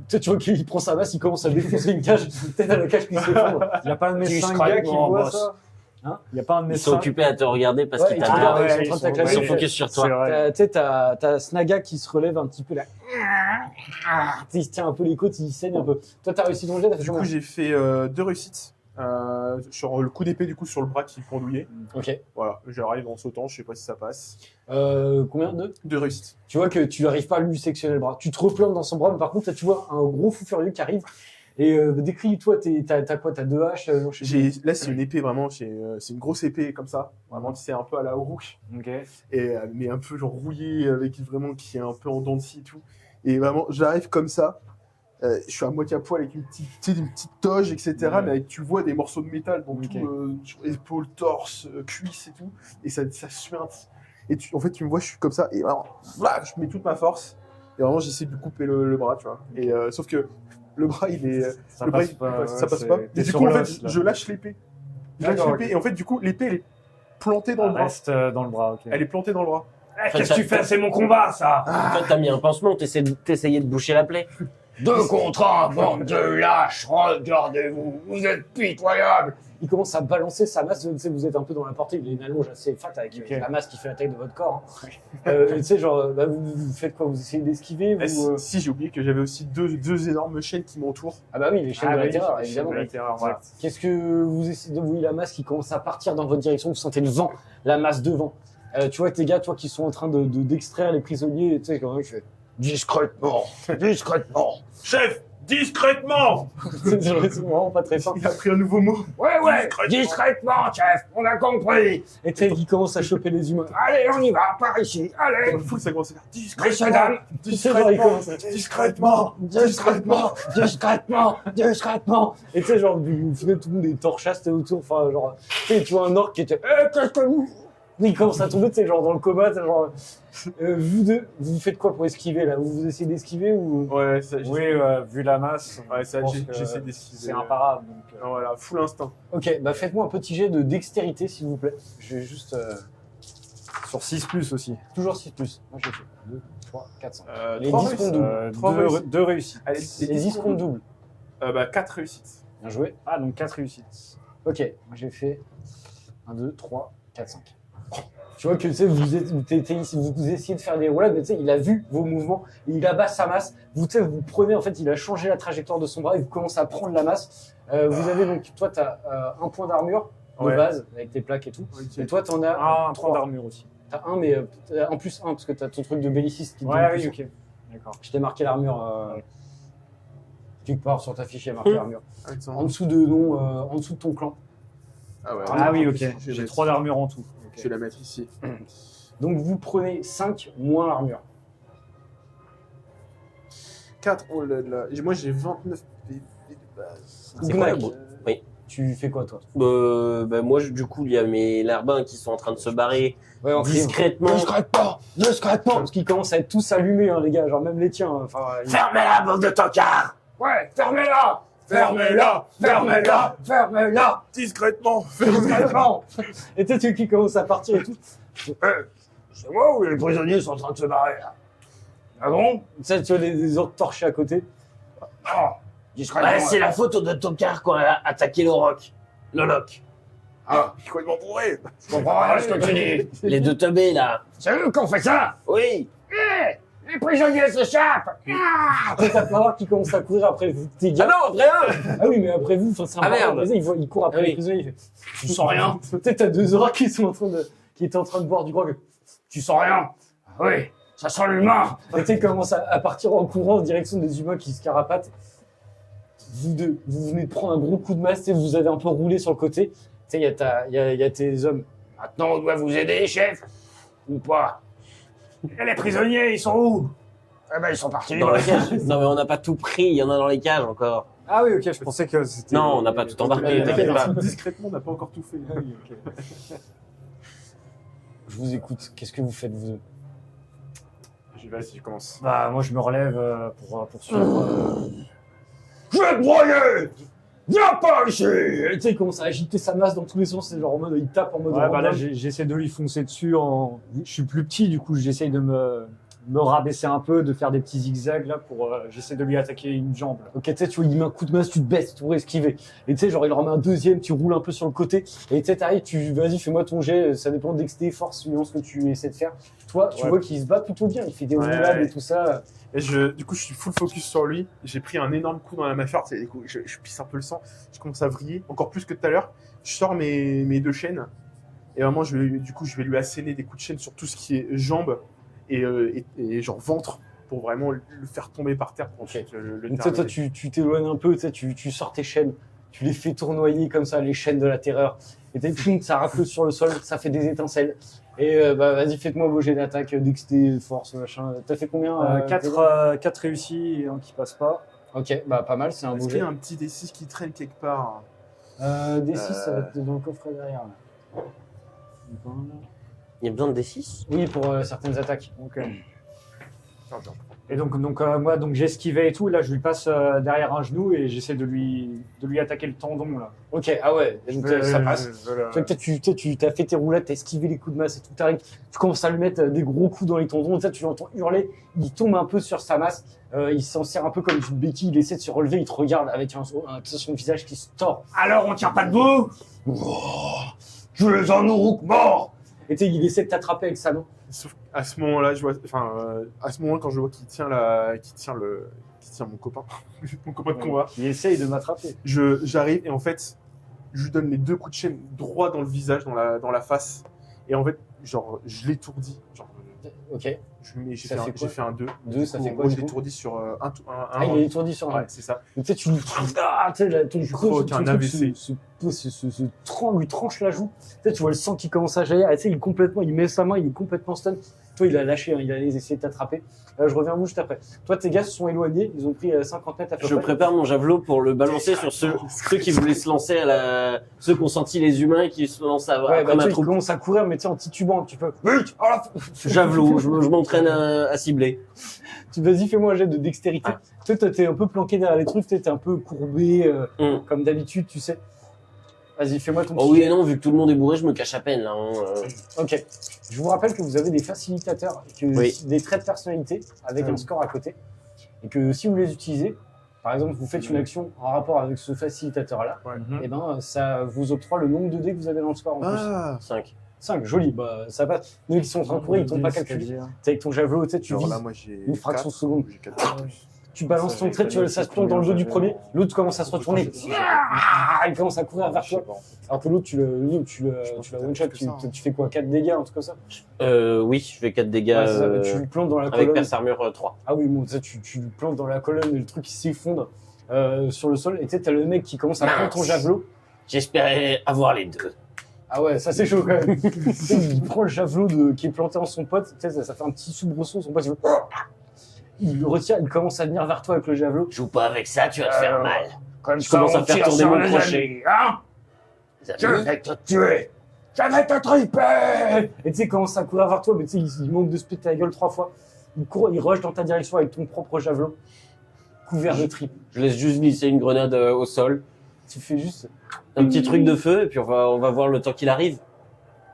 Tu vois qu'il prend sa masse, il commence à défoncer une cage. Peut-être à la cage qui s'effondre. Il n'y a pas un de mes 5 Discrètement, gars qui voit boss. ça. Il n'y a pas un de mes Ils sont 5. occupés à te regarder parce Ouais, qu'ils ils te t'adorent. regardent, ouais, ils sont en train de ils t'acclamer. Ils sont focus sur toi. C'est vrai. Tu sais, t'as Snaga qui se relève un petit peu là. Il se tient un peu les côtes, il saigne un peu. Toi, t'as réussi ton jet, t'as fait Du coup, combien? j'ai fait 2 réussites. Sur le coup d'épée, du coup, sur le bras qui pendouillait. Ok. Voilà, j'arrive en sautant, je sais pas si ça passe. Combien? 2? 2 réussites. Tu vois que tu n'arrives pas à lui sectionner le bras. Tu te replantes dans son bras, mais par contre, là, tu vois un gros fou furieux qui arrive. Et décris-toi, t'as quoi? T'as 2 haches? Non, je sais plus. Là, c'est une épée vraiment, c'est une grosse épée comme ça. Vraiment, c'est un peu à la Uruk. Ok. Et, mais un peu genre rouillée, avec vraiment qui est un peu en dents de scie et tout. Et vraiment, j'arrive comme ça. Je suis à moitié à poil avec une petite toge, etc. Ouais. Mais avec, tu vois des morceaux de métal dans Ok. tout, sur épaules, torse, cuisses et tout. Et ça suinte. Et en fait, tu me vois, je suis comme ça. Et vraiment, voilà, je mets toute ma force. Et vraiment, j'essaie de lui couper le bras, tu vois. Et sauf que le bras, il est. Ça le bras, passe pas. ça passe c'est- pas. t'es Et du sur coup, en fait, l'os, là. je lâche l'épée. Je lâche D'accord, l'épée. ok. Et en fait, du coup, l'épée, elle est plantée dans le bras. Reste dans le bras, ok. Elle est plantée dans le bras. Qu'est-ce que tu fais? C'est mon combat, ça. Toi, t'as mis un pansement, t'essayais de boucher la plaie. 2 contre 1, bande de lâches. Regardez-vous, vous êtes pitoyables. Il commence à balancer sa masse. Tu sais, vous êtes un peu dans la portée. Il a une allonge assez fat avec Ok. la masse qui fait la taille de votre corps. Hein. Tu sais, genre, bah, vous faites quoi? Vous essayez d'esquiver? Eh, Vous, si, j'ai oublié que j'avais aussi deux énormes chaînes qui m'entourent. Ah bah oui, les chaînes de la oui, terreur, les évidemment. chaînes de la terreur, voilà. Qu'est-ce que vous essayez de... Vous voyez la masse qui commence à partir dans votre direction, vous sentez le vent, la masse devant. Tu vois tes gars, toi, qui sont en train d'extraire les prisonniers, tu sais, quand même, je fais... Discrètement, discrètement. Chef, discrètement. C'est vraiment pas très fin. Il a pris un nouveau mot. Ouais, discrètement, chef, on a compris. Et tu sais, qui commence à choper les humains. Allez, on y va, par ici, allez. Il faut que ça commence à faire Messieurs, dames, Tu sais, genre, il commence à... discrètement. discrètement. Et tu sais, genre, vous faites tout le monde des torchastes autour, enfin, genre... Tu vois un orc qui était... qu'est-ce que vous... Il commence à tomber, tu sais, genre, dans le coma, tu sais, genre... vous deux, vous faites quoi pour esquiver, là? Vous essayez d'esquiver ou... Ouais, ça, Oui, vu la masse, Ouais, ça, je pense j'ai- que j'essaie d'esquiver. c'est imparable. Donc, Non, voilà, full instinct. Ok, bah faites-moi un petit jet de dextérité, s'il vous plaît. Je vais juste... sur 6+ aussi. Toujours 6+. Moi, j'ai fait 2, 3, 4, 5. Les 3 10 réussites. comptes doubles. Trois réussites. 2 réussites. Allez, Les 10 comptes doubles. 4 réussites. Bien joué. Ah, donc 4 réussites. Ok, moi j'ai fait 1, 2, 3, 4, 5. Tu vois que tu sais, vous essayez de faire des roulades, mais tu sais, il a vu vos mouvements, et il abat sa masse. Vous, tu sais, vous prenez, en fait, il a changé la trajectoire de son bras et vous commencez à prendre la masse. Vous avez donc, toi, tu as un point d'armure de Ouais. base, avec tes plaques et tout. Et toi, tu en as Ah, un 3 3. d'armure aussi. T'as un, mais en plus 1, parce que tu as ton truc de belliciste qui te Ouais, donne oui, plus. ok. D'accord. Je t'ai marqué l'armure. Quelque part sur ta fiche, il y a marqué l'armure. Attends. En dessous de nom, en dessous de ton clan. Ah ouais. Ah oui, ok. Je vais J'ai mettre- 3 d'armure en tout. Je vais la mettre ici. Donc vous prenez 5 moins l'armure. 4, oh là là. Et moi, j'ai 29 PV de base. C'est Gnak, quoi, oui. Tu fais quoi toi? Moi, du coup, il y a mes larbins qui sont en train de se barrer Ouais, en criant. discrètement. Discrètement. Parce qu'ils commencent à être tous allumés, hein, les gars, genre même les tiens. Enfin, Fermez-la, bande de tocards. Ouais, fermez-la. Fermez-la, fermez-la, fermez-la. Discrètement. Discrètement. Et tu sais, qui commence à partir et tout. C'est moi ou les prisonniers sont en train de se barrer, là? Ah bon? Tu sais, tu vois les autres torchés à côté. Ah, discrètement. Ouais, c'est la faute de Tokar qu'on a attaqué le roc. Le loc. Ah, Je suis complètement bourré. je comprends rien à ce que tu dis. Les deux teubés, là. C'est eux qui ont fait ça. Oui. Les prisonniers s'échappent. Après, t'as Pavard qui commence à courir après vous, tes Ah gars. non, après un Ah oui, mais après vous, c'est un Ah, bordel. merde. Mais il court après Ah oui. les prisonniers, il fait tu sens rien. Peut-être t'as 2 orques qui étaient en train de boire du grog. Tu sens rien. Oui, ça sent l'humain. Et tu sais, il commence à partir en courant en direction des humains qui se carapatent. Vous deux, vous venez de prendre un gros coup de masse, tu sais, vous avez un peu roulé sur le côté. Tu sais, il y a tes hommes. Maintenant, on doit vous aider, chef. Ou pas. Et les prisonniers, ils sont où? Eh ben, ils sont partis. Dans la cage. Non, mais on n'a pas tout pris, il y en a dans les cages encore. Ah oui, ok, je pensais que c'était... Non, on n'a pas tout embarqué, Ok, t'inquiète pas. Discrètement, on n'a pas encore tout fait. Ah oui, ok. Je vous écoute. Qu'est-ce que vous faites, vous deux? Vas-y, je commence. Bah, moi, je me relève pour poursuivre. Je vais te broyer. Viens pas ici. Et tu sais, il commence à agiter sa masse dans tous les sens. C'est genre en mode, il tape en mode. Ouais, bah là, random. j'essaie de lui foncer dessus en... Je suis plus petit, du coup, j'essaie de me rabaisser un peu, de faire des petits zigzags, là, pour... j'essaie de lui attaquer une jambe, là. Ok, tu sais, tu vois, il met un coup de masse, tu te baisses pour esquiver. Et tu sais, genre, il en remet un deuxième, tu roules un peu sur le côté. Et tu sais, t'arrives, vas-y, fais-moi ton jet. Ça dépend de dexté, force, suivant ce que tu essaies de faire. Toi, tu Ouais. vois qu'il se bat plutôt bien. Il fait des Ouais, roulades ouais. et tout ça. Et du coup, je suis full focus sur lui. J'ai pris un énorme coup dans la mâchoire. Du coup, je pisse un peu le sang. Je commence à vriller, encore plus que tout à l'heure. Je sors mes 2 chaînes. Et vraiment, je vais lui asséner des coups de chaîne sur tout ce qui est jambes et genre ventre pour vraiment le faire tomber par terre pour Ok. ensuite le Donc, toi, terminer. tu t'éloignes un peu, tu sais, tu sors tes chaînes. Tu les fais tournoyer comme ça, les chaînes de la terreur. Et ça rafle sur le sol, ça fait des étincelles. Et bah, vas-y, faites-moi vos jets d'attaque, dexté, force, machin. T'as fait combien 4 réussis et un qui passe pas. Ok, bah pas mal, c'est un beau Est-ce qu'il jet. y a un petit D6 qui traîne quelque part? D6, ça va être dans le coffret derrière. Là. Il y a besoin de D6? Oui, pour certaines attaques. Donc, et donc moi, j'esquivais et tout. Là, je lui passe derrière un genou et j'essaie de lui attaquer le tendon, là. Ok, ah ouais, donc ça passe. Tu sais, tu t'as fait tes roulettes, t'as esquivé les coups de masse et tout, t'arrives, tu commences à lui mettre des gros coups dans les tendons, tu l'entends hurler, il tombe un peu sur sa masse, il s'en sert un peu comme une béquille, il essaie de se relever, il te regarde avec son visage qui se tord. Alors, on tient pas debout. Je les enrouque morts. Et tu sais, il essaie de t'attraper avec sa main. Sauf qu'à ce moment-là, à ce moment quand je vois qu'il tient mon copain, mon copain de combat, Il essaye de m'attraper. j'arrive et en fait, je lui donne les 2 coups de chaîne droit dans le visage, dans la face, et en fait, genre, je l'étourdis. Genre, Ok, j'ai Ça fait quoi fait un 2. 2, ça fait En quoi gros, du je coup l'étourdis sur un. Ah, il est étourdi sur un. Ouais, c'est ça. Donc, tu sais, tu lui ton Je crois qu'un AVC. lui tranche la joue. Tu sais, tu vois le sang qui commence à jaillir. Et tu sais, il met sa main, il est complètement stun. Toi, il a lâché, hein, il allait essayer de t'attraper. Je reviens à vous juste après. Toi, tes gars se sont éloignés, ils ont pris 50 mètres à peu Je près. prépare mon javelot pour le balancer sur ceux qui voulaient se lancer ceux qui ont senti les humains et qui se lancent Ouais, après bah, ma tu sais, il troupe. commence à courir, mais tu sais, en titubant un petit peu. Vite. Oh, la... Javelot, je m'entraîne à cibler. Vas-y, fais-moi un jet de dextérité. Ah. Toi, t'es un peu planqué derrière les trucs, t'es un peu courbé, comme d'habitude, tu sais. Vas-y, fais-moi ton Oh oui et non, vu que tout le monde est bourré, je me cache à peine là. Ok. Je vous rappelle que vous avez des facilitateurs, Oui. des traits de personnalité avec un score à côté. Et que si vous les utilisez, par exemple, vous faites une action en rapport avec ce facilitateur-là, et ben ça vous octroie le nombre de dés que vous avez dans le score en plus. Ah, 5. 5, joli, bah ça passe. Nous qui sont en train de courir, ils t'ont pas calculé. T'es avec ton javelot, tu sais, tu genre vises là, moi j'ai. une fraction de 4, seconde. J'ai 4 plus. Tu balances ton trait, ça se plante dans le dos du premier, l'autre commence à se retourner. Il commence à courir vers toi. Alors que l'autre, tu la one-shot, tu fais quoi, 4 dégâts, un truc comme ça? Oui, je fais 4 dégâts Ouais, c'est ça, tu le plantes dans la avec colonne. perce armure 3. Ah oui, bon, tu le plantes dans la colonne et le truc il s'effondre sur le sol. Et tu sais, t'as le mec qui commence à prendre ton javelot. J'espérais avoir les deux. Ah ouais, ça c'est chaud quand même. Tu sais, il prend le javelot qui est planté en son pote. Tu sais, ça fait un petit soubresaut. Son pote, il le retire, il commence à venir vers toi avec le javelot. Joue pas avec ça, tu vas te faire mal. Comme Je ça, commence à on faire tire tourner sur mon les crochet. ennemis, hein? Je vais te tuer. Je vais te triper. Et tu sais, il commence à courir vers toi, mais tu sais, il manque de se péter la gueule 3 fois. Il court, il rush dans ta direction avec ton propre javelot, couvert de tripes. Je laisse juste glisser une grenade au sol, Tu fais juste. un petit truc de feu, et puis on va voir le temps qu'il arrive.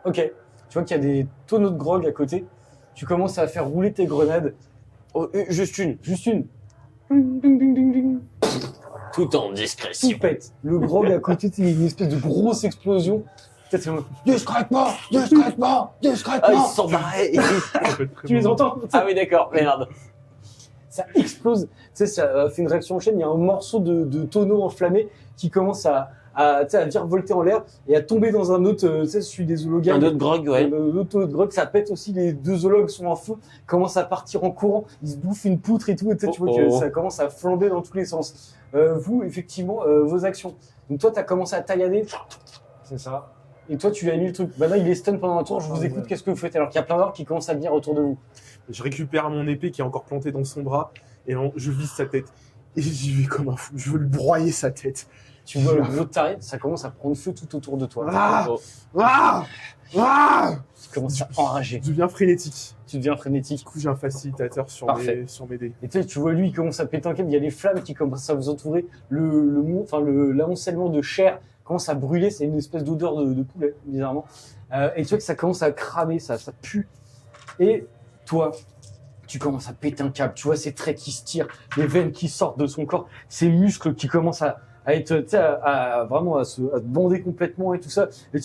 Ok. Tu vois qu'il y a des tonneaux de grog à côté. Tu commences à faire rouler tes grenades. Oh, juste une. Juste une. Tout en Tout discrétion. pète. Le grog à côté, il y a une espèce de grosse explosion. Peut-être c'est- Discrètement, discrètement, Ah, ils discrètement. se sont barrés. Ça peut être très Tu les bon. entends? Ah oui, d'accord, merde. Ça explose. Tu sais, ça fait une réaction en chaîne. Il y a un morceau de tonneau enflammé qui commence tu sais, à virevolter en l'air et à tomber dans un autre, tu sais, celui des zoologues. Un autre grog, ouais. L'autre grog, ça pète aussi. Les deux zoologues sont en feu, commencent à partir en courant. Ils se bouffent une poutre et tout. Et tu sais, tu vois que ça commence à flamber dans tous les sens. Vous, effectivement, vos actions. Donc toi, t'as commencé à taillader. C'est ça. Et toi, tu lui as mis le truc. Bah là, il est stun pendant un tour. Je vous écoute. Qu'est-ce que vous faites alors qu'il y a plein d'orques qui commencent à venir autour de vous? Je récupère mon épée qui est encore plantée dans son bras et je vise sa tête. Et j'y vais comme un fou. Je veux lui broyer sa tête. Tu vois le gros taré, ça commence à prendre feu tout autour de toi. Ah Oh. Ah Ah Tu commences à enrager. Je deviens frénétique. Tu deviens frénétique. Du coup, j'ai un facilitateur sur Parfait. sur mes dés. Et tu vois lui, il commence à péter un câble. Il y a des flammes qui commencent à vous entourer. L'amoncellement de chair commence à brûler. C'est une espèce d'odeur de poulet, bizarrement. Et tu vois que ça commence à cramer, ça pue. Et toi, tu commences à péter un câble. Tu vois ses traits qui se tirent, les veines qui sortent de son corps, ses muscles qui commencent à être, tu sais, vraiment à se bander complètement et tout ça. Et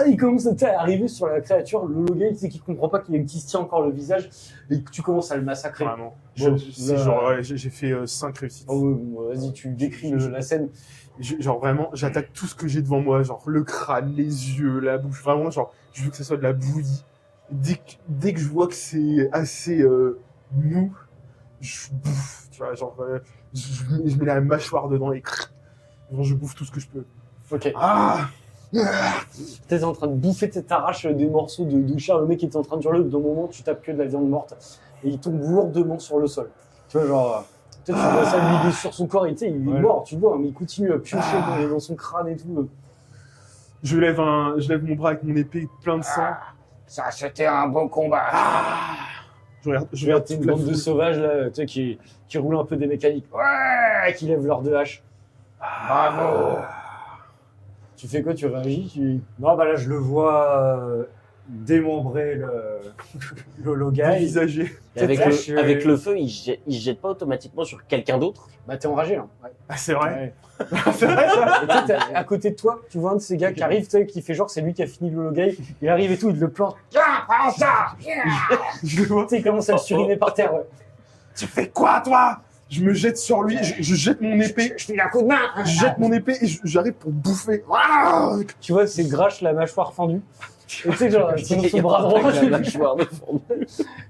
il commence à arriver sur la créature, le Lologai, tu sais, qui comprend pas qu'il se tient encore le visage et que tu commences à le massacrer. Vraiment. Bon, C'est là- genre, ouais, j'ai fait 5 réussites. Oh, ouais, bon, vas-y, tu décris la scène. Genre vraiment, j'attaque tout ce que j'ai devant moi, genre le crâne, les yeux, la bouche. Vraiment, genre, je veux que ça soit de la bouillie. Dès que je vois que c'est assez mou, je bouffe. Tu vois, genre, je mets la mâchoire dedans et genre, je bouffe tout ce que je peux. Ok. Ah T'es en train de bouffer, t'arraches des morceaux de chair. Le mec était en train de hurler. D'un moment, tu tapes que de la viande morte et il tombe lourdement sur le sol. Tu vois, genre, tu vois ça lui sur son corps. Et tu sais, il est Ouais. mort, tu vois, mais il continue à piocher dans son crâne et tout. je lève mon bras avec mon épée plein de sang. Ça, c'était un beau combat. Je regarde Je regarde toute une la bande de foule. sauvages là, tu sais, qui roulent un peu des mécaniques. Ouais, qui lèvent leurs deux haches. Bravo. Tu fais quoi? Tu réagis? Non, bah là, je le vois démembrer le Lologai. Dévisagé. Et avec, Là, le, je suis- avec le feu, il se jette pas automatiquement sur quelqu'un d'autre. Bah, t'es enragé là. Ouais. Ah, c'est vrai. C'est vrai ça. Et tu sais, à côté de toi, tu vois un de ces gars qui arrive, tu sais, qui fait genre c'est lui qui a fini le Lologai. Il arrive et tout, il le plante. Tiens, prends ça. Tiens. Je le vois. Tu sais, il commence à le suriner par terre. Ouais. Tu fais quoi, toi? Je me jette sur lui, je jette mon épée. Je file un coup de main. Je jette mon épée et j'arrive pour bouffer. Ah Tu vois, c'est Grache, la mâchoire fendue. Et tu sais, genre, c'est dans son bras droit. Avec Tu la mâchoire de fond.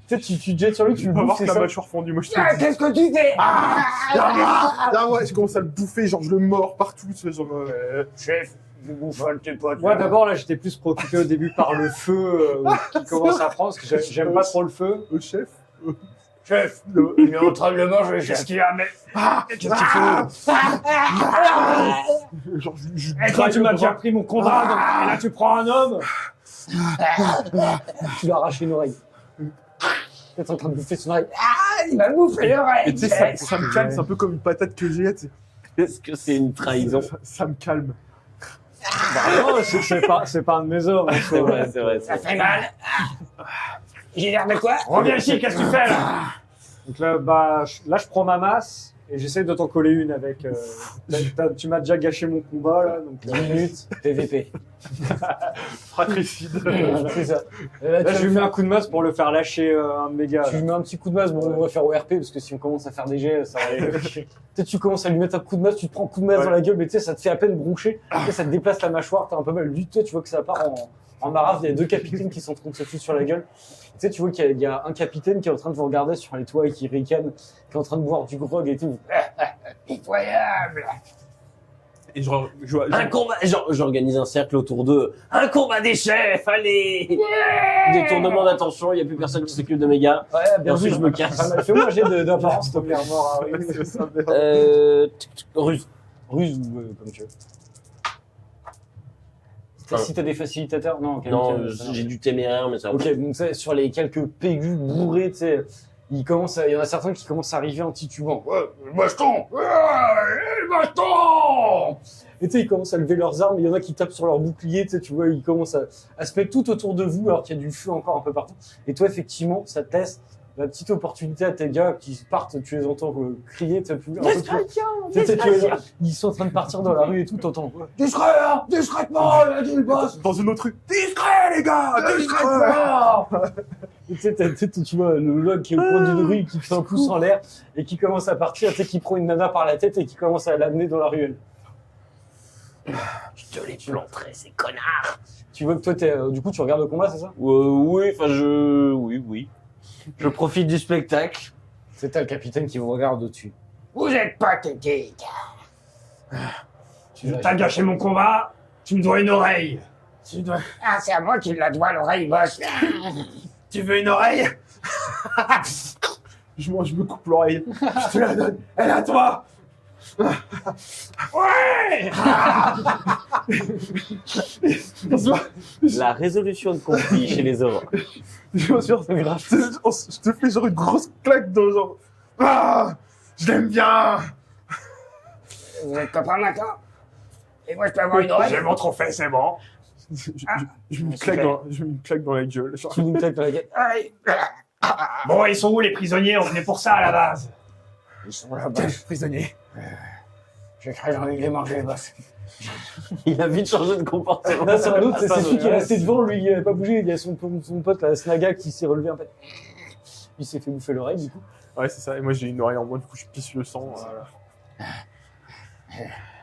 sais, tu te jettes sur lui, tu On le va bouffes, voir c'est la ça. mâchoire fendue, moi je te Ah, dis. qu'est-ce que tu fais? Ouais, je commence à le bouffer, genre je le mords partout, tu sais, genre. Chef, je bouffonne tes potes. Moi, d'abord, là, j'étais plus préoccupé au début par le feu qui commence à prendre, parce que j'aime pas trop le feu. Chef. Chef, il est en train de le manger. Qu'est-ce qu'il y a, mais Qu'est-ce qu'il fait Genre, je Et toi, graille tu le m'as bras. déjà pris mon combat, donc, et là, tu prends un homme. Tu lui arraches une oreille. T'es en train de bouffer son oreille. Ah, il m'a bouffé l'oreille. Et tu sais, ça me calme, c'est un peu comme une patate que j'ai, tu sais. Est-ce que c'est une trahison? Ça me calme. Bah, non, c'est pas un de mes hommes. C'est vrai, c'est vrai. Ça fait mal. J'ai l'air de quoi? Reviens ici, qu'est-ce que tu fais là? Donc là, bah, là, je prends ma masse et j'essaie de t'en coller une avec. Tu m'as déjà gâché mon combat là, donc. 10 minutes, PVP. Fratricide. C'est ça. Et là, Là, tu je lui mets un coup de masse pour le faire lâcher un de mes gars. Tu lui mets un petit coup de masse, bon, on va faire ORP parce que si on commence à faire des jets, ça va aller. Tu sais, tu commences à lui mettre un coup de masse, tu te prends un coup de masse Ouais. dans la gueule, mais tu sais, ça te fait à peine broncher. Tu sais, ça te déplace la mâchoire, t'as un peu mal du tout, tu vois que ça part en marave. Il y a deux capitaines qui sont en train de se foutre sur la gueule. Tu sais, tu vois qu'il y a un capitaine qui est en train de vous regarder sur les toits et qui ricane, qui est en train de boire du grog et tout. Pitoyable. Et Un combat, j'organise un cercle autour d'eux. Un combat des chefs, allez! Détournement d'attention, il n'y a plus personne qui s'occupe de mes gars. Ouais, Et bien ensuite, sûr. je me casse. Ah, bah, fais-moi un jet d'apparence, s'il te plaît. Ruse. Ruse ou comme tu veux. Si t'as des facilitateurs, non. Non, ça j'ai du téméraire, mais ça va. Ok, donc ça, sur les quelques pégus bourrés, tu sais, il y en a certains qui commencent à arriver en titubant. Ouais, le baston. Ouais, le baston. Et tu sais, ils commencent à lever leurs armes, il y en a qui tapent sur leur bouclier, tu sais, tu vois, ils commencent à se mettre tout autour de vous alors qu'il y a du feu encore un peu partout. Et toi, effectivement, ça te laisse la petite opportunité à tes gars qui partent, tu les entends crier, tu sais plus. Ils sont en train de partir dans la rue et tout, t'entends. Discret, hein, discrètement, il a dit le boss. Dans une autre rue. Discret, les gars, discret. Et tu vois le log qui est au coin d'une rue, qui fait un pouce en l'air et qui commence à partir, tu sais, qui prend une nana par la tête et qui commence à l'amener dans la ruelle. Je te les planterai, ces connards. Tu vois que toi, du coup, tu regardes le combat, c'est ça? Oui, enfin, Oui. Je profite du spectacle. C'est t'as le capitaine qui vous regarde au-dessus. Vous êtes pathétique. T'as gâché mon combat, tu me dois une oreille. Ah, c'est à moi qu'il la doit, l'oreille, boss. Tu veux une oreille? Je me coupe l'oreille. Je te la donne, elle est à toi. Ouais. La résolution de conflit chez les hommes. Je te fais genre une grosse claque dans genre. Ah, je l'aime bien. Vous êtes copains maintenant? Et moi, je peux avoir une oreille? J'ai mon trophée, c'est bon. Je me claque dans la gueule. Genre. Tu me claques dans la gueule. Aïe. Bon, ils sont où les prisonniers? On venait pour ça à la base. Ils sont là, boss. Prisonnier. J'ai très envie de les manger, boss. Il a vite changé de comportement. Là, c'est un autre, c'est celui qui est resté devant, lui, il n'avait pas bougé. Il y a son pote, la Snaga, qui s'est relevé un peu. Il s'est fait bouffer l'oreille, du coup. Ouais, c'est ça. Et moi, j'ai une oreille en moins, du coup, je pisse le sang.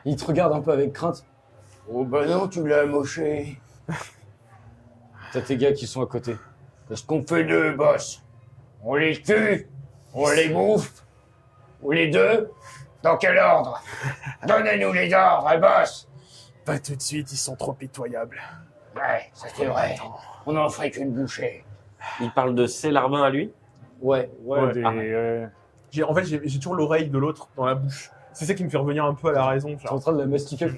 Il te regarde un peu avec crainte. Oh, bah non, tu l'as moché. T'as tes gars qui sont à côté. Qu'est-ce qu'on fait d'eux, boss? On les tue? On les bouffe? Ou les deux? Dans quel ordre? Donnez-nous les ordres, boss! Pas tout de suite, ils sont trop pitoyables. Ouais, ça c'est vrai. On n'en ferait qu'une bouchée. Il parle de ses larbins à lui. Ouais. En fait, j'ai toujours l'oreille de l'autre dans la bouche. C'est ça qui me fait revenir un peu à la raison. T'es en train de la mastiquer.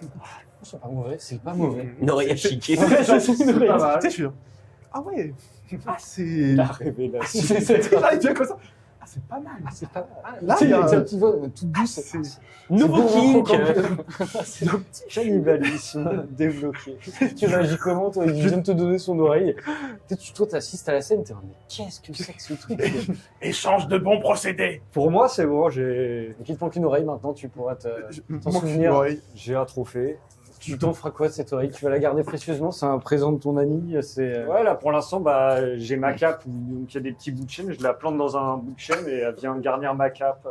C'est pas mauvais, c'est pas mauvais. Une oreille à chiquer. C'est pas mal. Tu sais, je suis là. Ah ouais. Ah, c'est. La révélation. Là, il devient comme ça. Ah, c'est pas mal. C'est pas mal. Là, Tu sais, il y a avec sa petite voix toute douce. Nouveau bon, kink. C'est le petit cannibalisme débloqué. Tu réagis comment, toi? Il vient de te donner son oreille. Toi, t'assistes à la scène, t'es en mais qu'est-ce que c'est que ce truc? Échange de bons procédés. Pour moi, c'est bon, j'ai. Il te manque une oreille maintenant, tu pourras t'en souvenir. J'ai un trophée. Tu t'en feras quoi de cette oreille? Tu vas la garder précieusement? C'est un présent de ton ami? Ouais, là, pour l'instant, bah, j'ai ma cape, donc il y a des petits bouts de chaîne, je la plante dans un bout de chaîne et elle vient garnir ma cape.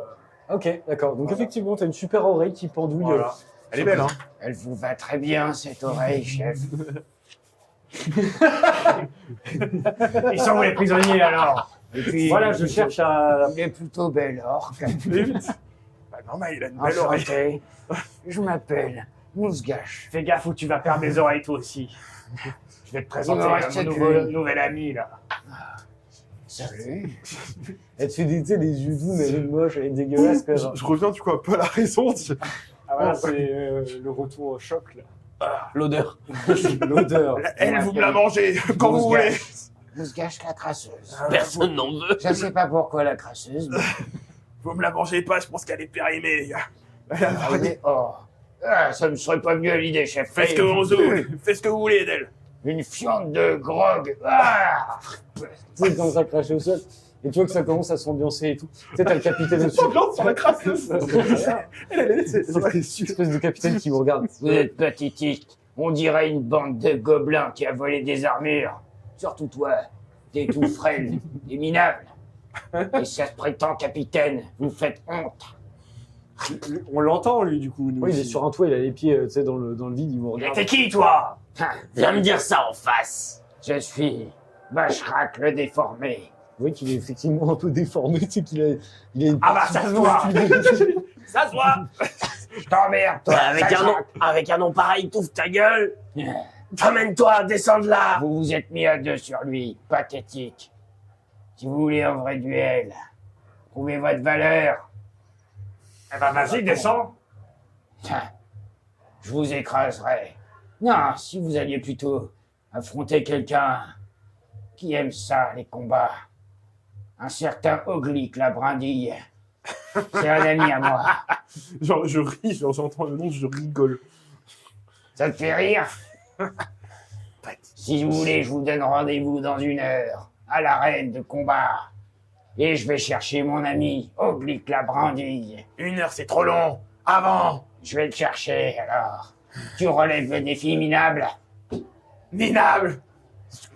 Ok, d'accord. Donc effectivement, t'as une super oreille qui pendouille. Voilà. Elle est belle, hein. Elle vous va très bien, cette oreille, chef. Ils sont où les prisonniers alors? Et puis, Voilà, je cherche à... il est plutôt belle orque. Bah, normal, il a une belle oreille. Enchanté. Je m'appelle Mousgache. Fais gaffe ou tu vas perdre des oreilles toi aussi. Je vais te présenter Il me reste mon qu'une. nouvel ami là. Salut. Elle te fait des yeux doux, mais elle est moche, elle est dégueulasse. Quoi, genre. Je reviens du coup un peu à la raison. Ah voilà, c'est le retour au choc, là. L'odeur. L'odeur. Elle, vous me la mangez quand vous voulez. Mousgache, la crasseuse. Personne n'en veut. Je ne sais pas pourquoi la crasseuse, mais Vous me la mangez pas, je pense qu'elle est périmée, les gars. elle est or. Ah, ça ne serait pas mieux à l'idée, chef. Faites ce que vous voulez d'elle. Une fiente de grog. Ah, Tu sais, quand ça crache au sol. Et tu vois que ça commence à s'ambiancer et tout. Tu sais, t'as le capitaine au-dessus. S'ambiance sur la crasseuse. C'est Espèce de capitaine qui vous regarde. vous êtes pathétique. On dirait une bande de gobelins qui a volé des armures. Surtout toi, t'es tout frêle, t'es minable. Et ça se prétend capitaine, vous faites honte. On l'entend, lui, du coup. Nous Oui, il est aussi. sur un toit, il a les pieds tu sais, dans le vide, il vous Mais regarde. t'es qui toi? Viens me dire ça en face. Je suis Bachrak le déformé. Vous voyez qu'il est effectivement un peu déformé, tu sais qu'il a une Ah bah ça se voit. Ça se voit. Je t'emmerde, toi. Avec un nom pareil, t'ouvres ta gueule. Amène-toi, descends de là. Vous vous êtes mis à deux sur lui, pathétique. Si vous voulez un vrai duel, prouvez votre valeur. Eh ben vas-y, descends. Tiens, je vous écraserai. Non, si vous alliez plutôt affronter quelqu'un qui aime ça, les combats. Un certain Oglik, la brindille. C'est un ami à moi. Genre, je ris, genre, j'entends le nom, je rigole. Ça te fait rire? Si vous voulez, je vous donne rendez-vous dans 1 heure, à l'arène de combat. et je vais chercher mon ami, Oblique la brandille. 1 heure, c'est trop long. Avant. Je vais le chercher, alors. Tu relèves le défi minable. Minable.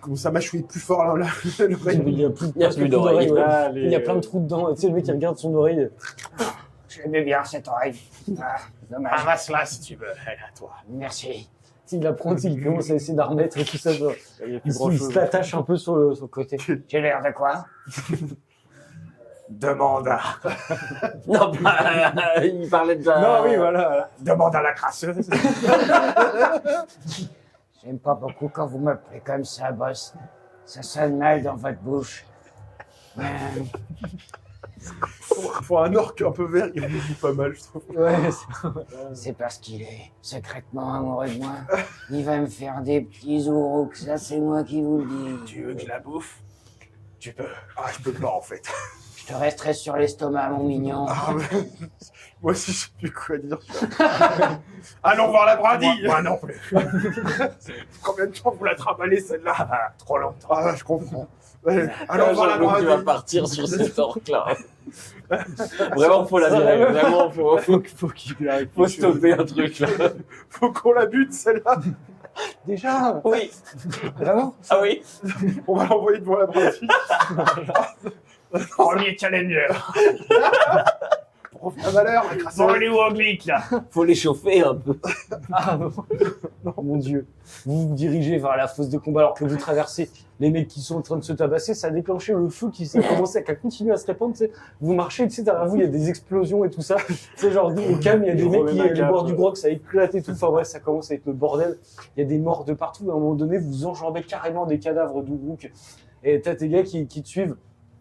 Comment ça m'a choué plus fort là, l'oreille. Il y a plus, Il y a presque plus d'oreilles. ouais. Allez, Il y a plein de trous dedans. Tu sais, le mec, il regarde son oreille. Je l'aimais bien, cette oreille. Ah, dommage. Ramasse-la si tu veux. Elle est à toi. Merci. Il la prend, il commence à essayer d'en remettre et tout ça. Genre. il y a plus Il grand-chose. se l'attache un peu sur le côté. J'ai l'air de quoi? Demande à... Non, il parlait de la... Non, oui, voilà. Demande à la crasseuse. J'aime pas beaucoup quand vous m'appelez comme ça, boss. Ça sonne mal dans votre bouche. Pour un orc un peu vert, il me dit pas mal, je trouve. Ouais, C'est parce qu'il est secrètement amoureux de moi. Il va me faire des petits ourouks, ça c'est moi qui vous le dis. Tu veux que je la bouffe? Tu peux. Ah, je peux pas en fait. Je te resterai sur l'estomac, mon mignon. Ah, mais... Moi aussi, je sais plus quoi dire. Allons voir la brindille. Moi non plus. Combien de temps vous la trimballez celle-là? Ah, trop longtemps. Ah, je comprends. Ouais, allons voir la J'avoue que tu vas brindille. partir sur cette orque-là. Vraiment, faut la virer. Vraiment, Faut qu'il arrive. faut stopper un truc, là. Faut qu'on la bute celle-là. déjà. Oui. Vraiment? Ah oui. On va l'envoyer devant la brindille. Premier challenger. Pour la valeur, la crasseuse. Bon, elle est où Oblique là? Faut l'échauffer un peu. Ah non. Non, mon Dieu. Vous vous dirigez vers la fosse de combat alors que vous traversez les mecs qui sont en train de se tabasser. Ça a déclenché le feu qui s'est commencé à continuer à se répandre. Tu sais. Vous marchez, tu sais, derrière vous, il y a des explosions et tout ça. C'est genre, au calme, il y a des mecs qui, le bord du grog, ça a éclaté tout. Enfin bref, ça commence à être le bordel. Il y a des morts de partout. À un moment donné, vous enjambez carrément des cadavres d'Ourouk. Et t'as tes gars qui te suivent.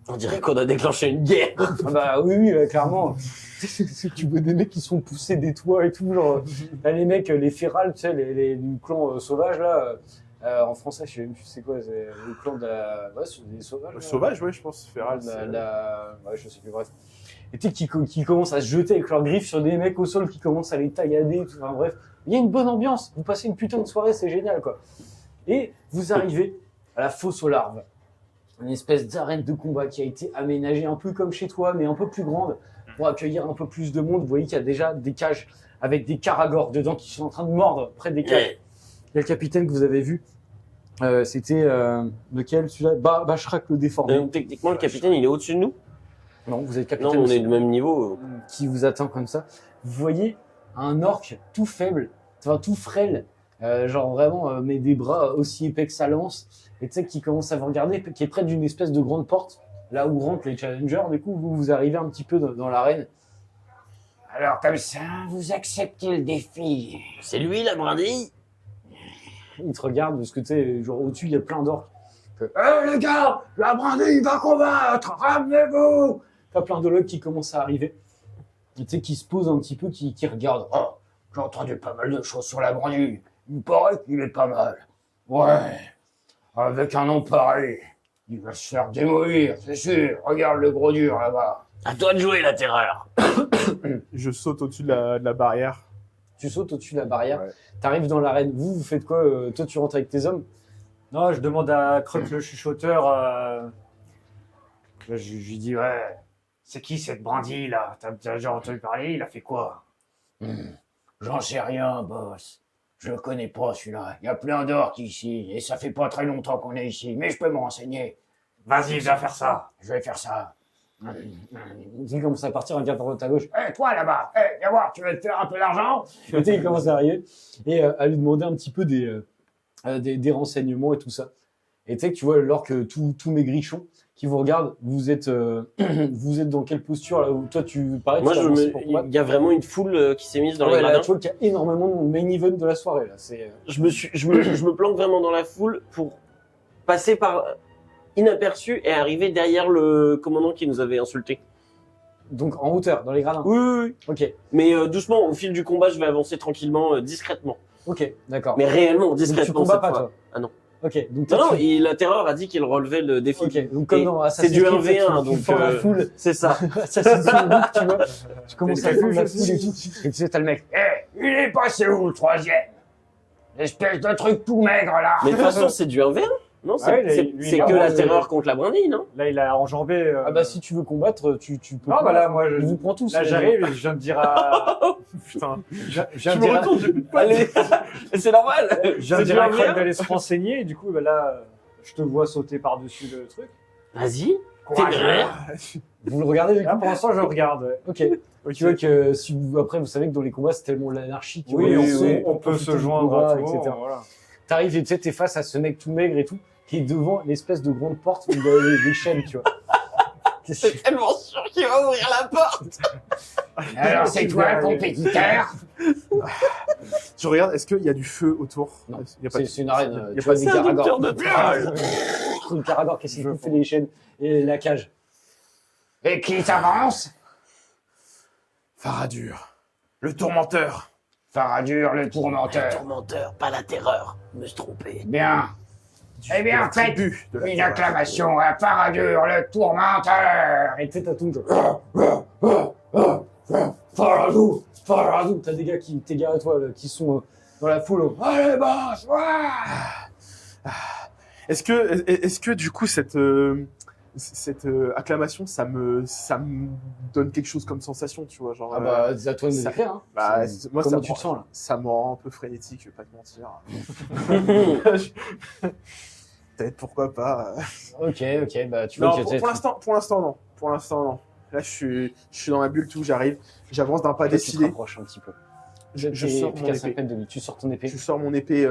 On dirait qu'on a déclenché une guerre. Ah bah oui, clairement. Tu vois des mecs qui sont poussés des toits et tout, genre, t'as les mecs, les férales, tu sais, du clan sauvage, là, en français, je sais même plus c'est quoi, c'est le clan de la... Ouais, c'est des sauvages. là. Sauvage, ouais, je pense, féral. Ouais, je sais plus, bref. Et tu sais, qui commencent à se jeter avec leurs griffes sur des mecs au sol, qui commencent à les taillader, tout, enfin bref. Il y a une bonne ambiance, vous passez une putain de soirée, c'est génial, quoi. Et vous arrivez à la fosse aux larves. Une espèce d'arène de combat qui a été aménagée un peu comme chez toi, mais un peu plus grande, pour accueillir un peu plus de monde. Vous voyez qu'il y a déjà des cages avec des caragors dedans qui sont en train de mordre près des cages. Il y a le capitaine que vous avez vu. C'était lequel, celui-là? Bashrak le déformé. Donc, techniquement, le capitaine, il est au-dessus de nous. Non, vous êtes Non, capitaine on aussi, est du même niveau. qui vous attend comme ça. Vous voyez un orc tout faible, enfin tout frêle, genre vraiment, mais des bras aussi épais que sa lance, et tu sais, qui commence à vous regarder, qui est près d'une espèce de grande porte, là où rentrent les challengers. Du coup, vous arrivez un petit peu dans l'arène. Alors comme ça, vous acceptez le défi. C'est lui, la brindille. Il te regarde, parce que tu sais, genre au-dessus, il y a plein d'orques. Les gars, la brindille va combattre, ramenez-vous! T'as plein de locks qui commencent à arriver. Et tu sais, qui se posent un petit peu, qui regardent. Oh, j'ai entendu pas mal de choses sur la brindille. Il paraît qu'il est pas mal. Ouais, avec un nom pareil, il va se faire démolir, c'est sûr. Regarde le gros dur là-bas. À toi de jouer, la terreur. Je saute au-dessus de la barrière. Tu sautes au-dessus de la barrière, Ouais. t'arrives dans l'arène. Vous faites quoi? Toi, tu rentres avec tes hommes? Non, je demande à Croc le chuchoteur. Là, je lui dis, ouais, c'est qui cette brindille là? T'as déjà entendu parler? Il a fait quoi? J'en sais rien, boss. Je le connais pas celui-là. Il y a plein d'orques ici, et ça fait pas très longtemps qu'on est ici, mais je peux me renseigner. Vas-y, viens faire ça. Je vais faire ça. Il commence à partir, regarde à ta gauche. Hé, toi là-bas, viens voir, tu veux te faire un peu d'argent? Et tu sais, il commence à arriver et à lui demander un petit peu des renseignements et tout ça. Et tu sais que tu vois l'orque tout maigrichon qui vous regarde. Vous êtes dans quelle posture là où toi tu parais? Moi, tu t'as avancé pour combattre. il y a vraiment une foule qui s'est mise dans Ouais, les là, gradins. tu vois qu'il y a énormément de main event de la soirée là. C'est Je me planque vraiment dans la foule pour passer par inaperçu et arriver derrière le commandant qui nous avait insulté. donc en hauteur dans les gradins. Oui. Ok, Mais doucement, au fil du combat, je vais avancer tranquillement, discrètement. ok, d'accord. Mais réellement, Donc, discrètement tu combats cette pas fois. toi. Ah non. Ok, donc Non, toi, non, tu- la terreur a dit qu'il relevait le défi. Ok, donc comme Et dans c'est Assassin's du Creed, 1v1, tu donc fends la foule. c'est ça. Assassin's Creed, tu vois. Tu commences à fendre la foule et tout. Et tu sais, t'as le mec. Il est passé où le troisième? Espèce de truc tout maigre là. Mais de toute façon, c'est du 1v1. Non, Ah oui, c'est lui, c'est il a que la enjambé. terreur contre la brindille, non? Là, il a enjambé. Ah bah si tu veux combattre, tu peux. Non, bah là, moi, il vous prend tous. là, les j'arrive et je viens de dire à. Putain. Je viens Je de me dire à- retourne, j'ai plus de potes. Allez, c'est normal. je viens de C'est dire à bien. Craig d'aller se renseigner et du coup, bah là, je te vois sauter par-dessus le truc. Vas-y. Courage. Vous le regardez du Là, coup. pour l'instant, je regarde. Ouais. Ok. Ok. Tu vois que si vous, après vous savez que dans les combats c'est tellement l'anarchie que Oui, ouais, on peut se profiter du joindre combat, à tout moment, etc. voilà. T'arrives et tu sais t'es face à ce mec tout maigre et tout qui est devant l'espèce de grande porte où il y a des chaînes, tu vois. Qu'est-ce que- Tellement sûr qu'il va ouvrir la porte. Alors, c'est toi, compétiteur? Je regarde, est-ce qu'il y a du feu autour? Non. Il y a pas de- C'est une arène. Il y a Tu pas vois de- des caragors. de piage. Une caragor qui essaie de bouffer les chaînes et la cage. Et qui s'avance? Faradur, le tourmenteur. Faradur, le tourmenteur. Tourmenteur, pas la terreur. Je me suis trompé. Bien. Eh bien, de la faites tribu de la une terreur. acclamation à Faradur, le tourmenteur. Et tu sais, t'as tout le Faradou, Faradou. T'as des gars qui t'égarent à toi, là, qui sont dans la foule. Allez, boss, ouais. Est-ce que du coup cette acclamation ça me donne quelque chose comme sensation, tu vois, genre Ah bah, c'est à toi de me ça- décrire. Hein. bah, C'est- moi, comment ça tu me te sens là? ça me rend un peu frénétique, je vais pas te mentir. Peut-être, pourquoi pas. Ok, bah tu vois Non, que pour l'instant non. Pour l'instant non. Là je suis dans ma bulle, tout, j'arrive, j'avance d'un pas tu te décidé. rapproches un petit peu. Je T'es sors plus mon qu'à 5 épée. mètres de lui. Tu sors ton épée. Je sors mon épée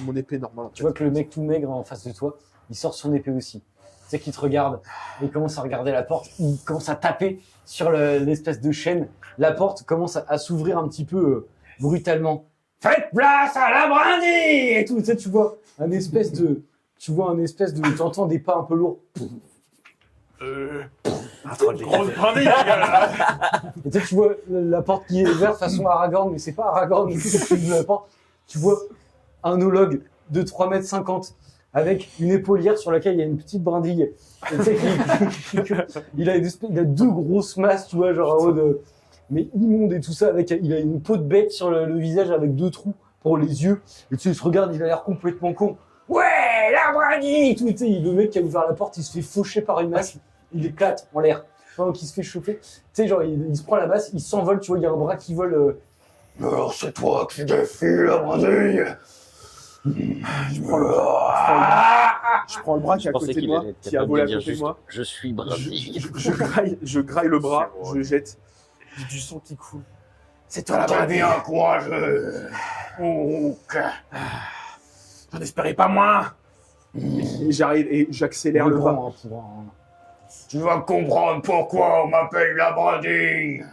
mon épée normale. en Tu fait. vois que le mec tout maigre en face de toi, il sort son épée aussi. Tu sais qu'il te regarde, et il commence à regarder la porte, il commence à taper sur l'espèce de chaîne. La porte commence à s'ouvrir un petit peu brutalement. Faites place à la brindille et tout. Tu sais, tu vois un espèce de, t'entends des pas un peu lourds. Grosse brindille, les gars, là. Et tu sais, tu vois la porte qui est ouverte façon Aragorn, mais c'est pas Aragorn, du coup, quand tu ouvres la porte, tu vois un hologue de 3,50 m avec une épaulière sur laquelle il y a une petite brindille. Et tu sais il a deux grosses masses, tu vois, genre en mode, mais immonde et tout ça, il a une peau de bête sur le visage avec deux trous pour les yeux. Et tu sais, il se regarde, il a l'air complètement con. Ouais, la brindille! Tout, tu sais, le mec qui a ouvert la porte, il se fait faucher par une masse, il éclate en l'air. Pendant qu'il se fait chauffer. Tu sais, genre, il se prend la masse, il s'envole, tu vois, il y a un bras qui vole. Alors, c'est toi qui défie la brindille! Je prends le bras qui est à pensais côté de qu'il moi, allait être qui a capable volé de à dire côté de juste, moi. je suis brindille. Je graille le bras, je jette. J'ai du sang qui coule. C'est toi la T'es brindille. bien courageux. Ouk. J'en espérais pas moins. Et j'arrive et j'accélère le pas. grand, hein, pour un- Tu vas comprendre pourquoi on m'appelle la brindille.